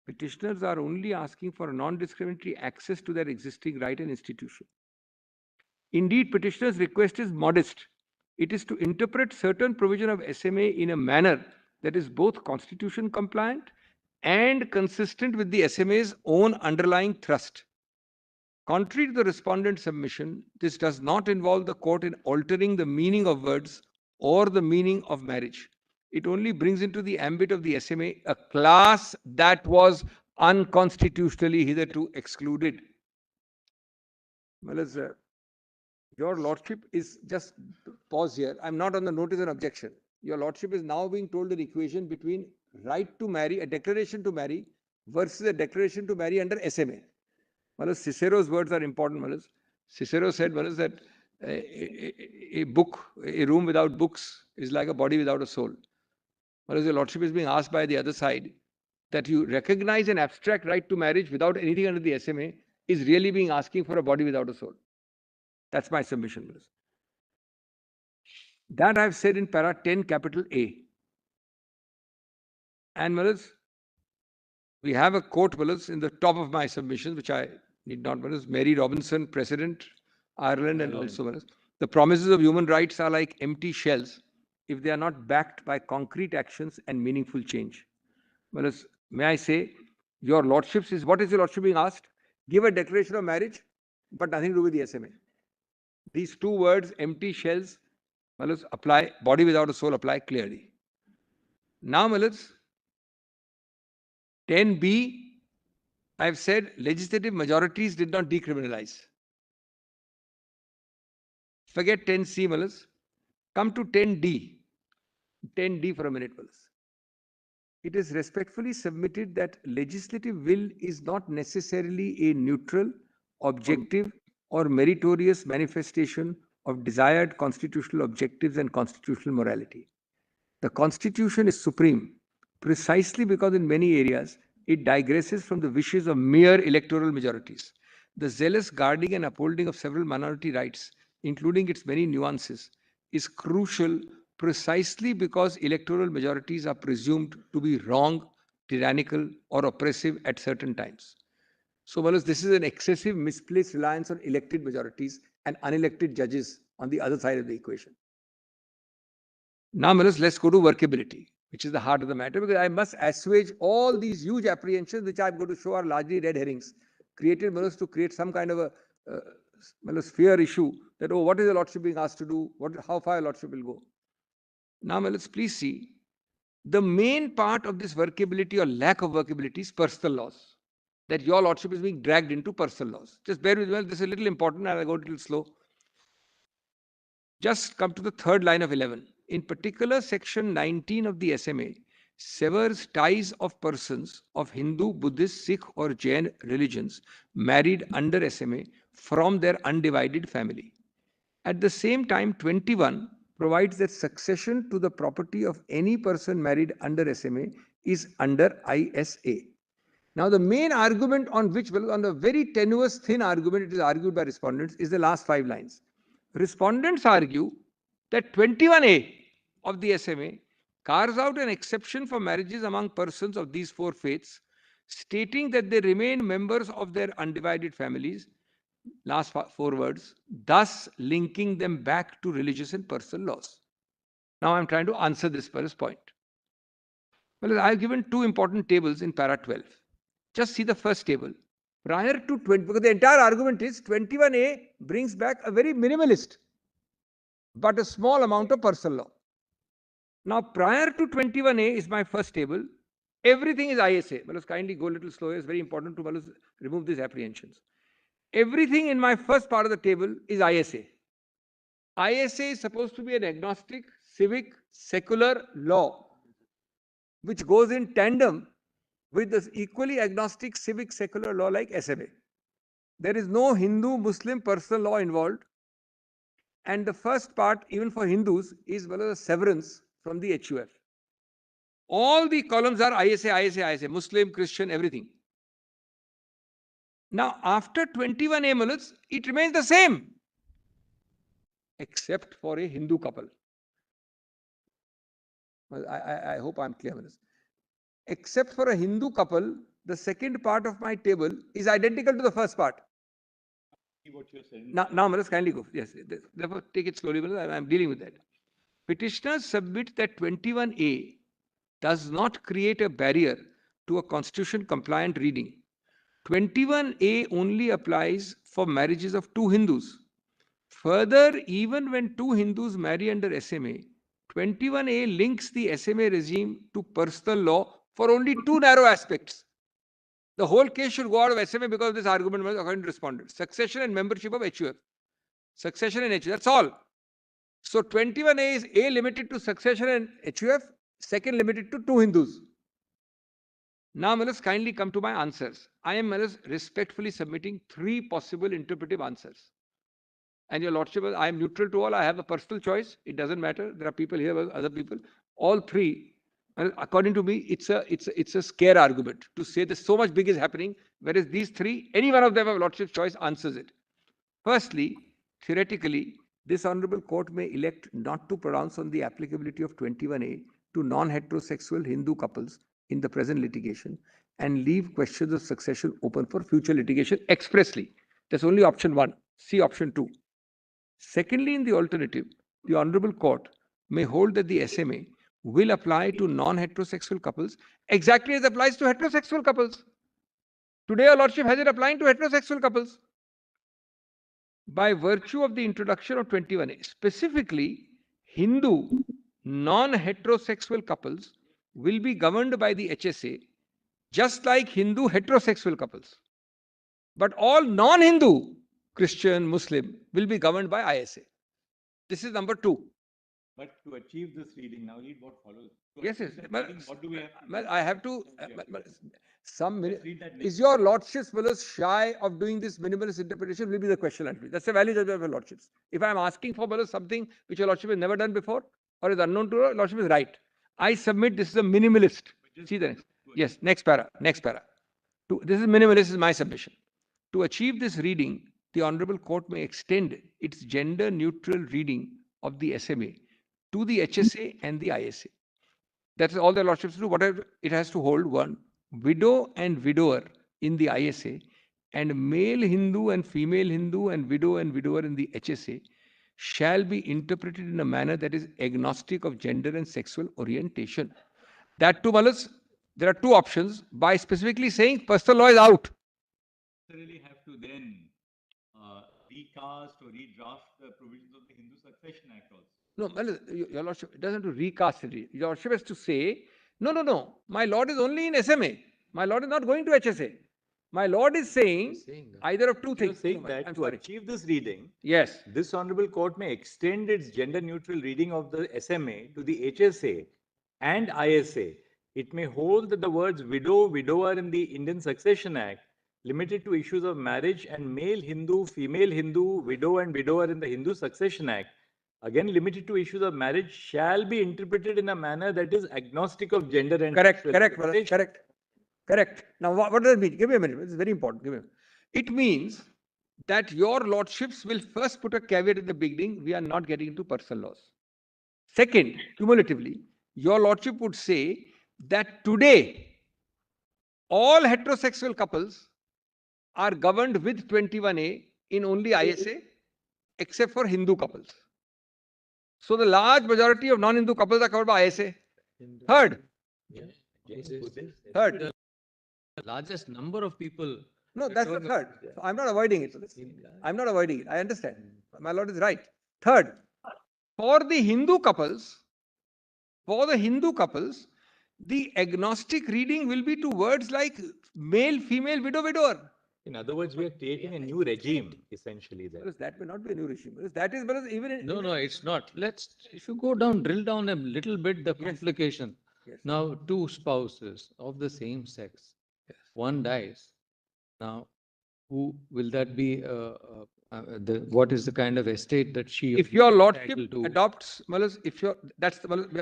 Petitioners are only asking for a non-discriminatory access to their existing right and institution. Indeed, petitioner's request is modest. It is to interpret certain provision of SMA in a manner that is both constitution compliant and consistent with the SMA's own underlying thrust. Contrary to the respondent's submission, this does not involve the court in altering the meaning of words or the meaning of marriage. It only brings into the ambit of the SMA a class that was unconstitutionally hitherto excluded. Malas, your lordship is just pause here. I'm not on the notice and objection. Your lordship is now being told an equation between right to marry, a declaration to marry, versus a declaration to marry under SMA. Malas, Cicero's words are important, Malas. Cicero said, Malas, that a room without books is like a body without a soul. Malas, your lordship is being asked by the other side that you recognize an abstract right to marriage without anything under the SMA is really being asking for a body without a soul. That's my submission, Malas. That I've said in para 10 capital A. And Malas, we have a quote, Malas, in the top of my submissions, which I need not, Malas. Mary Robinson, President, Ireland, and also, Malas. The promises of human rights are like empty shells if they are not backed by concrete actions and meaningful change. Malas, may I say, your lordships is, what is your lordship being asked? Give a declaration of marriage, but nothing to do with the SMA. These two words, empty shells, Malas, apply, body without a soul, apply clearly. Now, Malas, 10B, I've said legislative majorities did not decriminalize. Forget 10C, Malas. Come to 10D. 10D for a minute, Malas. It is respectfully submitted that legislative will is not necessarily a neutral, objective, or meritorious manifestation of desired constitutional objectives and constitutional morality. The Constitution is supreme precisely because in many areas it digresses from the wishes of mere electoral majorities. The zealous guarding and upholding of several minority rights, including its many nuances, is crucial precisely because electoral majorities are presumed to be wrong, tyrannical, or oppressive at certain times. So, Malas, this is an excessive, misplaced reliance on elected majorities and unelected judges on the other side of the equation. Now, Malas, let's go to workability, which is the heart of the matter, because I must assuage all these huge apprehensions, which I'm going to show are largely red herrings, created, Malas, to create some kind of a Malas, fear issue that, oh, what is the lordship being asked to do? How far a lordship will go? Now, Malas, please see, the main part of this workability or lack of workability is personal laws. That your lordship is being dragged into personal laws. Just bear with me, this is a little important and I'll go a little slow. Just come to the third line of 11. In particular, section 19 of the SMA severs ties of persons of Hindu, Buddhist, Sikh or Jain religions married under SMA from their undivided family. At the same time, 21 provides that succession to the property of any person married under SMA is under ISA. Now, the main argument on which, well, on the very tenuous, thin argument it is argued by respondents is the last 5 lines. Respondents argue that 21A of the SMA carves out an exception for marriages among persons of these 4 faiths, stating that they remain members of their undivided families, last 4 words, thus linking them back to religious and personal laws. Now, I'm trying to answer this first point. Well, I've given 2 important tables in para 12. Just see the first table. Prior to 20, because the entire argument is 21A brings back a very minimalist, but a small amount of personal law. Now, prior to 21A is my first table. Everything is ISA. Well, kindly go a little slower. It's very important to remove these apprehensions. Everything in my first part of the table is ISA. ISA is supposed to be an agnostic, civic, secular law, which goes in tandem with this equally agnostic, civic, secular law like SMA. There is no Hindu-Muslim personal law involved. And the first part, even for Hindus, is a severance from the HUF. All the columns are ISA, ISA, ISA, Muslim, Christian, everything. Now, after 21A mullahs, it remains the same, except for a Hindu couple. Well, I hope I'm clear on this. Except for a Hindu couple, the second part of my table is identical to the first part. What you're saying. Now, Manas, kindly go. Yes, therefore take it slowly, Manas. I'm dealing with that. Petitioners submit that 21A does not create a barrier to a constitution-compliant reading. 21A only applies for marriages of 2 Hindus. Further, even when 2 Hindus marry under SMA, 21A links the SMA regime to personal law for only 2 narrow aspects. The whole case should go out of SMA because of this argument, according to respondents. Succession and membership of HUF. Succession and HUF, that's all. So 21A is A, limited to succession and HUF, second limited to 2 Hindus. Now, Manas, kindly come to my answers. I am, Manas, respectfully submitting 3 possible interpretive answers. And your Lordship, I am neutral to all. I have a personal choice. It doesn't matter. There are people here, other people. All 3, according to me, it's a scare argument to say that so much big is happening, whereas these 3, any one of them, your Lordship's choice answers it. Firstly, theoretically, this Honorable Court may elect not to pronounce on the applicability of 21A to non-heterosexual Hindu couples in the present litigation and leave questions of succession open for future litigation expressly. That's only option 1. See option 2. Secondly, in the alternative, the Honorable Court may hold that the SMA will apply to non-heterosexual couples exactly as applies to heterosexual couples. Today, your Lordship has it applying to heterosexual couples. By virtue of the introduction of 21A, specifically, Hindu non-heterosexual couples will be governed by the HSA, just like Hindu heterosexual couples. But all non-Hindu, Christian, Muslim, will be governed by ISA. This is number 2. But to achieve this reading, now read what follows. So Yes. what do we have? I have to. Is your Lordship's shy of doing this minimalist interpretation? Will be the question. That's a valid judgment of your Lordships. If I'm asking for something which your Lordship has never done before or is unknown to your Lordship, is right. I submit this is a minimalist. See the next. Yes, next para. This is minimalist, is my submission. To achieve this reading, the Honorable Court may extend its gender-neutral reading of the SMA to the HSA and the ISA. That's all the Lordships do. Whatever it has to hold: 1, widow and widower in the ISA, and male Hindu and female Hindu and widower in the HSA shall be interpreted in a manner that is agnostic of gender and sexual orientation. That too, Malas, there are 2 options. By specifically saying personal law is out. Really have to then recast or redraft the provisions of the Hindu Succession Act also. No, your Lordship, it doesn't have to recast it. Your Lordship has to say, no, my Lord is only in SMA. My Lord is not going to HSA. My Lord is saying either of 2 things. You're saying that to achieve this reading, yes, this Honorable Court may extend its gender-neutral reading of the SMA to the HSA and ISA. It may hold that the words widow, widower in the Indian Succession Act, limited to issues of marriage, and male Hindu, female Hindu, widow and widower in the Hindu Succession Act, again limited to issues of marriage, shall be interpreted in a manner that is agnostic of gender and Correct, sexual correct, brother, orientation. correct, correct. Now, what does it mean? Give me a minute. It's very important. Give me a minute. It means that your lordships will first put a caveat in the beginning. We are not getting into personal laws. Second, cumulatively, your lordship would say that today all heterosexual couples are governed with 21A in only ISA, except for Hindu couples. So the large majority of non-Hindu couples are covered by ISA. Third. Third. The largest number of people. No, that's the third. So I'm not avoiding it. I'm not avoiding it. I understand. My lord is right. Third, for the Hindu couples, the agnostic reading will be to words like male, female, widow, widower. In other words, we are creating a new regime, essentially. There. That may not be a new regime. That is even in, No, it's not. If you go down, drill down a little bit, the complication. Yes. Now, two spouses of the same sex, one dies. Now, who will that be? What is the kind of estate that she? If your lordship adopts, if your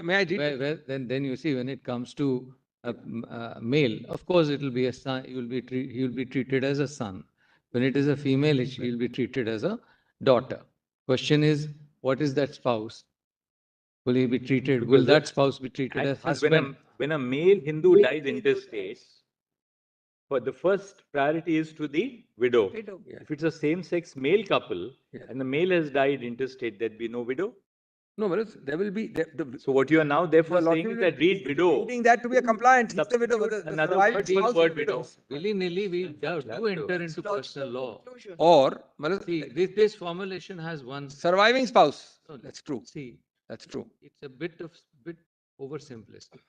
may I read? Then you see when it comes to a male, of course it will be a son. He will be treated as a son. When it is a female, she will be treated as a daughter. Question is, what is that spouse? Will he be treated? Will that spouse be treated as husband? When a male Hindu dies intestate, but the first priority is to the widow. If it's a same-sex male couple and the male has died intestate, there'd be no widow. No, but there will be. So what you are now therefore saying is that read widow. Reading that to be a compliant. The widow, Another word widow. Willy-nilly, we do enter into personal law. Or see, this formulation has one surviving spouse. No, that's true. See, that's true. It's a bit oversimplistic.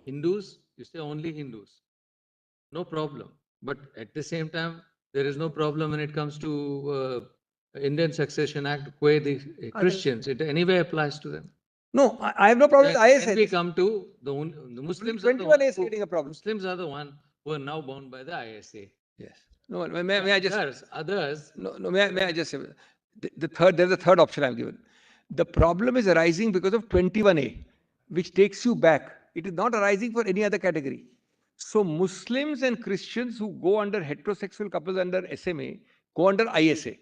Hindus, you say only Hindus. No problem. But at the same time, there is no problem when it comes to Indian Succession Act, where the Christians, it anyway applies to them. No, I have no problem with ISA. When we come to the Muslims, 21 is creating a problem. Muslims are the one who are now bound by the ISA. Yes. No, may I just... Others... No, may I just say, there's a third option I've given. The problem is arising because of 21A, which takes you back. It is not arising for any other category. So Muslims and Christians who go under heterosexual couples under SMA go under ISA.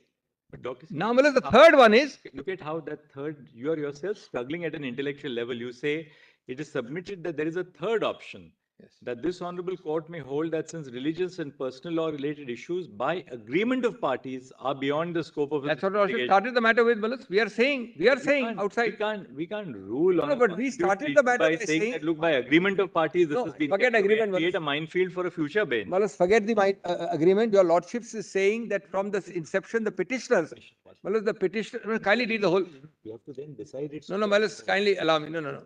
But Dr. Now, the third one is... Look at how that third, you are yourself struggling at an intellectual level. You say it is submitted that there is a third option. Yes. That this honorable court may hold that since religious and personal law related issues by agreement of parties are beyond the scope of... That's what I started the matter with, Malas. We are saying outside... We can't rule on... No, but we started the matter by saying that, look, by agreement of parties, this has been... Forget agreement. Create a minefield for a future bench. Malas, forget the agreement. Your lordships is saying that from the inception, the petitioners... Malas, the petitioner... Kindly read the whole... You have to then decide it's... No, Malas, kindly allow me. No.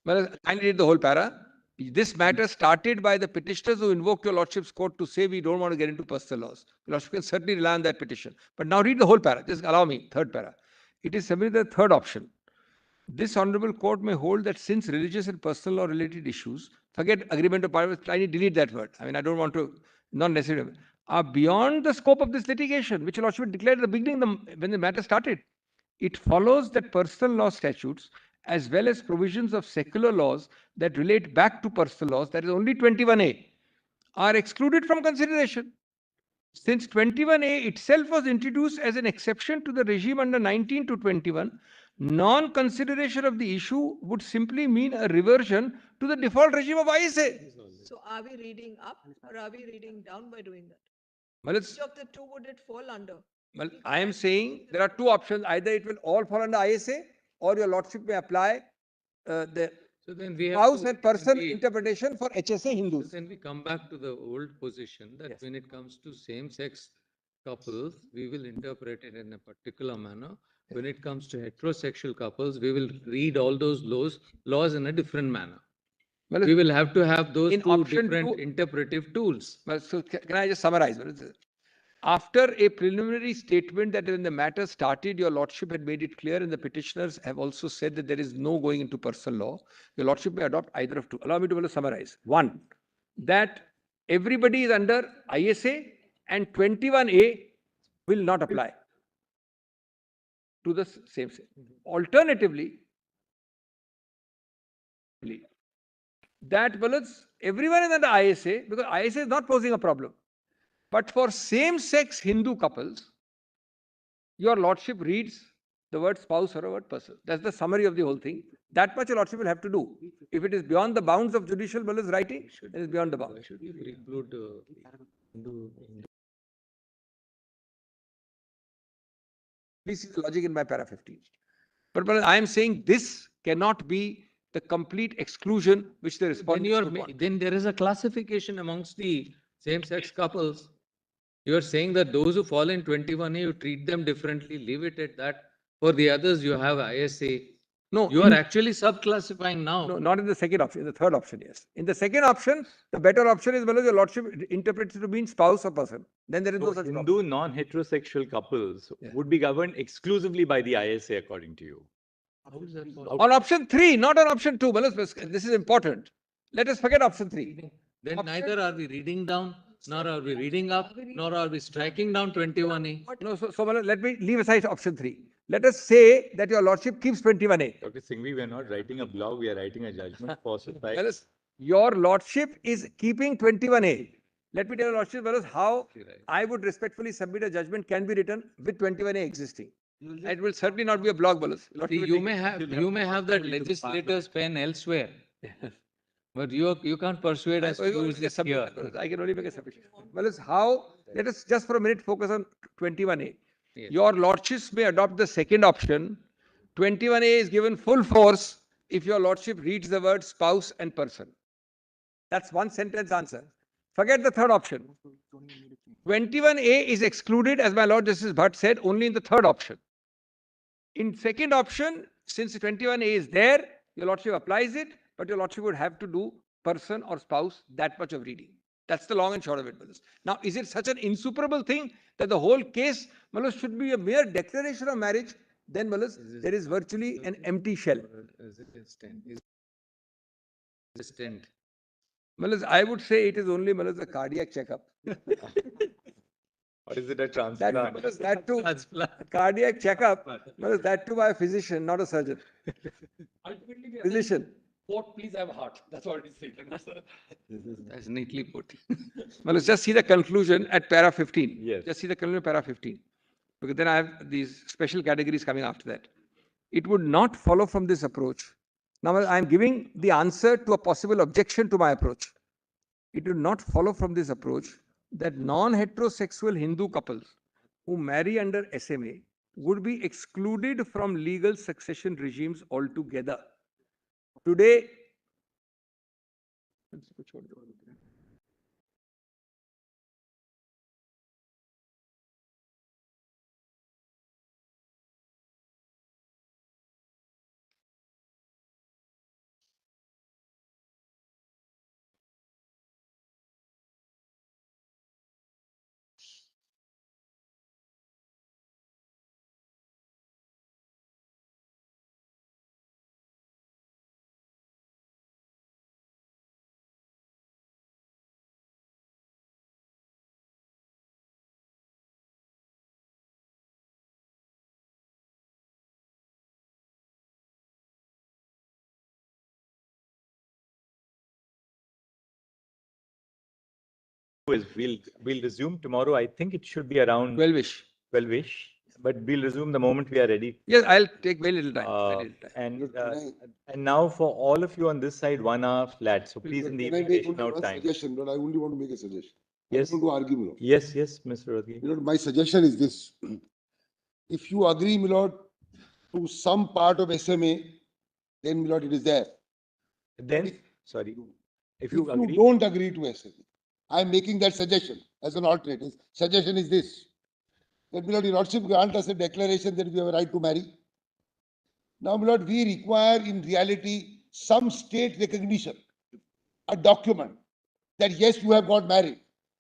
Well, kindly read the whole para. This matter started by the petitioners who invoked your lordship's court to say we don't want to get into personal laws. Your lordship can certainly rely on that petition. But now read the whole para. Just allow me. Third para. It is submitted the third option. This honorable court may hold that since religious and personal law related issues, forget agreement of parties, kindly delete that word. I mean, I don't want to, not necessarily, are beyond the scope of this litigation, which your lordship declared at the beginning when the matter started. It follows that personal law statutes as well as provisions of secular laws that relate back to personal laws, that is only 21A, are excluded from consideration. Since 21A itself was introduced as an exception to the regime under 19 to 21, non-consideration of the issue would simply mean a reversion to the default regime of ISA. So are we reading up or are we reading down by doing that? Well, which of the two would it fall under? Well, I am saying there are two options. Either it will all fall under ISA, or your lordship may apply the house and person interpretation for HSA Hindus. Then we come back to the old position that when it comes to same-sex couples, we will interpret it in a particular manner. When it comes to heterosexual couples, we will read all those laws in a different manner. Well, we will have to have those two different interpretive tools. Well, so can I just summarize? After a preliminary statement that when the matter started, your lordship had made it clear, and the petitioners have also said that there is no going into personal law, your lordship may adopt either of two. Allow me to summarize. One, that everybody is under ISA and 21A will not apply to the same sex. Alternatively, that balance, everyone is under ISA because ISA is not posing a problem. But for same-sex Hindu couples, your lordship reads the word spouse or a word person. That's the summary of the whole thing. That much your lordship will have to do. If it is beyond the bounds of judicial balance writing, it is beyond the bounds. Should you include Hindu? Please see the logic in my para 15. But I am saying this cannot be the complete exclusion which the respondent Then there is a classification amongst the same-sex couples. You are saying that those who fall in 21A, you treat them differently, leave it at that. For the others, you have ISA. No, you are actually subclassifying now. No, not in the second option, in the third option, yes. In the second option, the better option is whether your lordship interprets it to mean spouse or person. Then there is no such problem. Hindu non-heterosexual couples would be governed exclusively by the ISA, according to you. How is that On option 3, not on option 2. This is important. Let us forget option 3. Then neither are we reading down, nor are we reading up, nor are we striking down 21A. No, so let me leave aside option 3. Let us say that your lordship keeps 21A. Dr. Singhvi, we are not writing a blog, we are writing a judgment for society. Your lordship is keeping 21A. Let me tell your lordship how I would respectfully submit a judgment can be written with 21A existing. It will certainly not be a blog, Balas. You may have that legislator's pen elsewhere. But you can't persuade us to use this here. I can only make a submission. Balas, how? Let us just for a minute focus on 21A. Yes. Your lordships may adopt the second option. 21A is given full force if your lordship reads the word spouse and person. That's one sentence answer. Forget the third option. 21A is excluded, as my Lord Justice Bhatt said, only in the third option. In second option, since 21A is there, your lordship applies it, but your lordship would have to do person or spouse that much of reading. That's the long and short of it, Malas. Now, is it such an insuperable thing that the whole case, Malas, should be a mere declaration of marriage? Then, Malas, there is virtually an empty shell. Malas, I would say it is only, Malas, a cardiac checkup. Or is it a transplant? That too, cardiac checkup, Malas, that too by a physician, not a surgeon. Ultimately, Physician. Court, please have heart. That's what it is saying. That's neatly put. Well, let's just see the conclusion at para 15. Yes. Just see the conclusion para 15. Because then I have these special categories coming after that. It would not follow from this approach. Now, I am giving the answer to a possible objection to my approach. It would not follow from this approach that non-heterosexual Hindu couples who marry under SMA would be excluded from legal succession regimes altogether. Today, We'll resume tomorrow. I think it should be around 12ish. 12ish. But we'll resume the moment we are ready. Yes, I'll take very little time. And now for all of you on this side, 1 hour flat. So please in the invitation out time. Suggestion, but I only want to make a suggestion. Yes. I don't want to argue, Milord. Yes, yes, Mr. Rodgi. Milord, my suggestion is this. If you agree, Milord, to some part of SMA, then, Milord, it is there. Then, sorry, if you agree. Don't agree to SMA, I am making that suggestion as an alternative. Suggestion is this. That, Milord, your Lordship grant us a declaration that we have a right to marry. Now, Milord, we require in reality some state recognition, a document that yes, you have got married.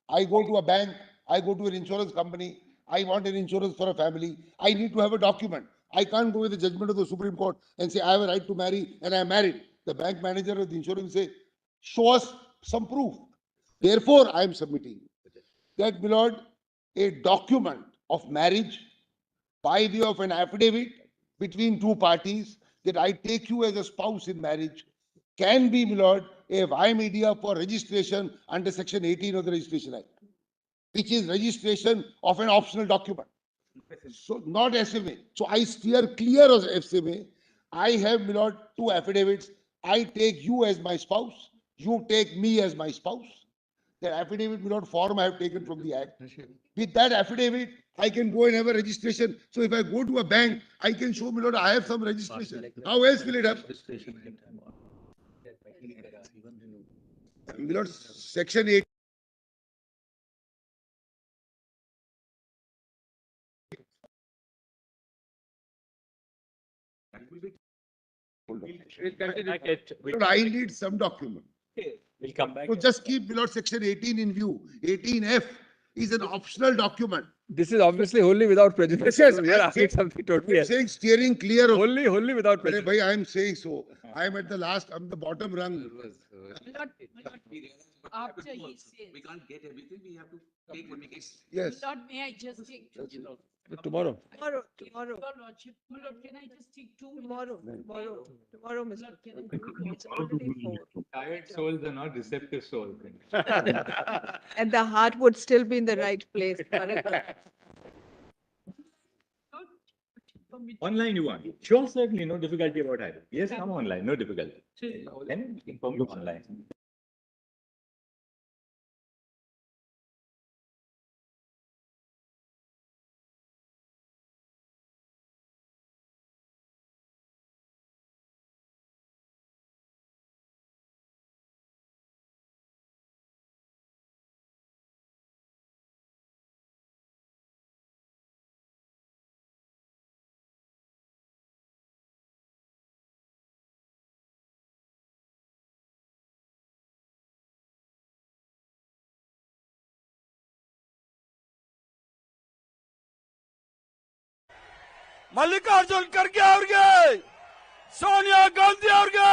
I go to a bank, I go to an insurance company, I want an insurance for a family. I need to have a document. I can't go with the judgment of the Supreme Court and say I have a right to marry and I am married. The bank manager or the insurance say, show us some proof. Therefore, I am submitting that, my lord, a document of marriage by way of an affidavit between two parties that I take you as a spouse in marriage can be, my lord, a via media for registration under section 18 of the Registration Act, which is registration of an optional document. So not SMA. So I steer clear of SMA. I have, my lord, two affidavits. I take you as my spouse. You take me as my spouse. That affidavit, my lord, form I have taken from the Act. With that affidavit, I can go and have a registration. So if I go to a bank, I can show, my lord, I have some registration. How else will it happen? My lord, section 8. I need some document. We'll come back. So just keep, my lord, section 18 in view. 18F is an optional document. This is obviously wholly without prejudice. Yes, We are asking something totally I'm saying steering clear of. wholly without Bhai, prejudice. I am saying so. I am at the last, I'm the bottom rung. After he says. We can't get everything, we have to take what we get. Yes. Lord, may I just take two? Tomorrow. Tomorrow. Your Lordship, Lord, can I just take 2 minutes? Tomorrow, Mr. Lord, can I It's already 4. Tired souls are not receptive souls. And the heart would still be in the right place. Online you want? Sure, certainly, no difficulty about it. Yes, come online, no difficulty. Then we can come online. Mallikarjun Kharge ಅವ್ರಿಗೆ, ಸೋನಿಯಾ ಗಾಂಧಿ ಅವ್ರಿಗೆ,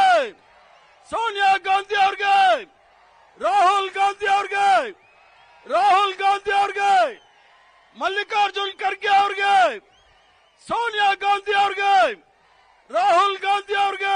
ಸೋನಿಯಾ ಗಾಂಧಿ ಅವ್ರಿಗೆ, ರಾಹುಲ್ ಗಾಂಧಿ ಅವ್ರಿಗೆ, ರಾಹುಲ್ ಗಾಂಧಿ ಅವ್ರಿಗೆ, ಮಲ್ಲಿಕಾರ್ಜುನ್ ಖರ್ಗೆ ಅವ್ರಿಗೆ, ಸೋನಿಯಾ ಗಾಂಧಿ ಅವ್ರಿಗೆ, ರಾಹುಲ್ ಗಾಂಧಿ ಅವ್ರಿಗೆ.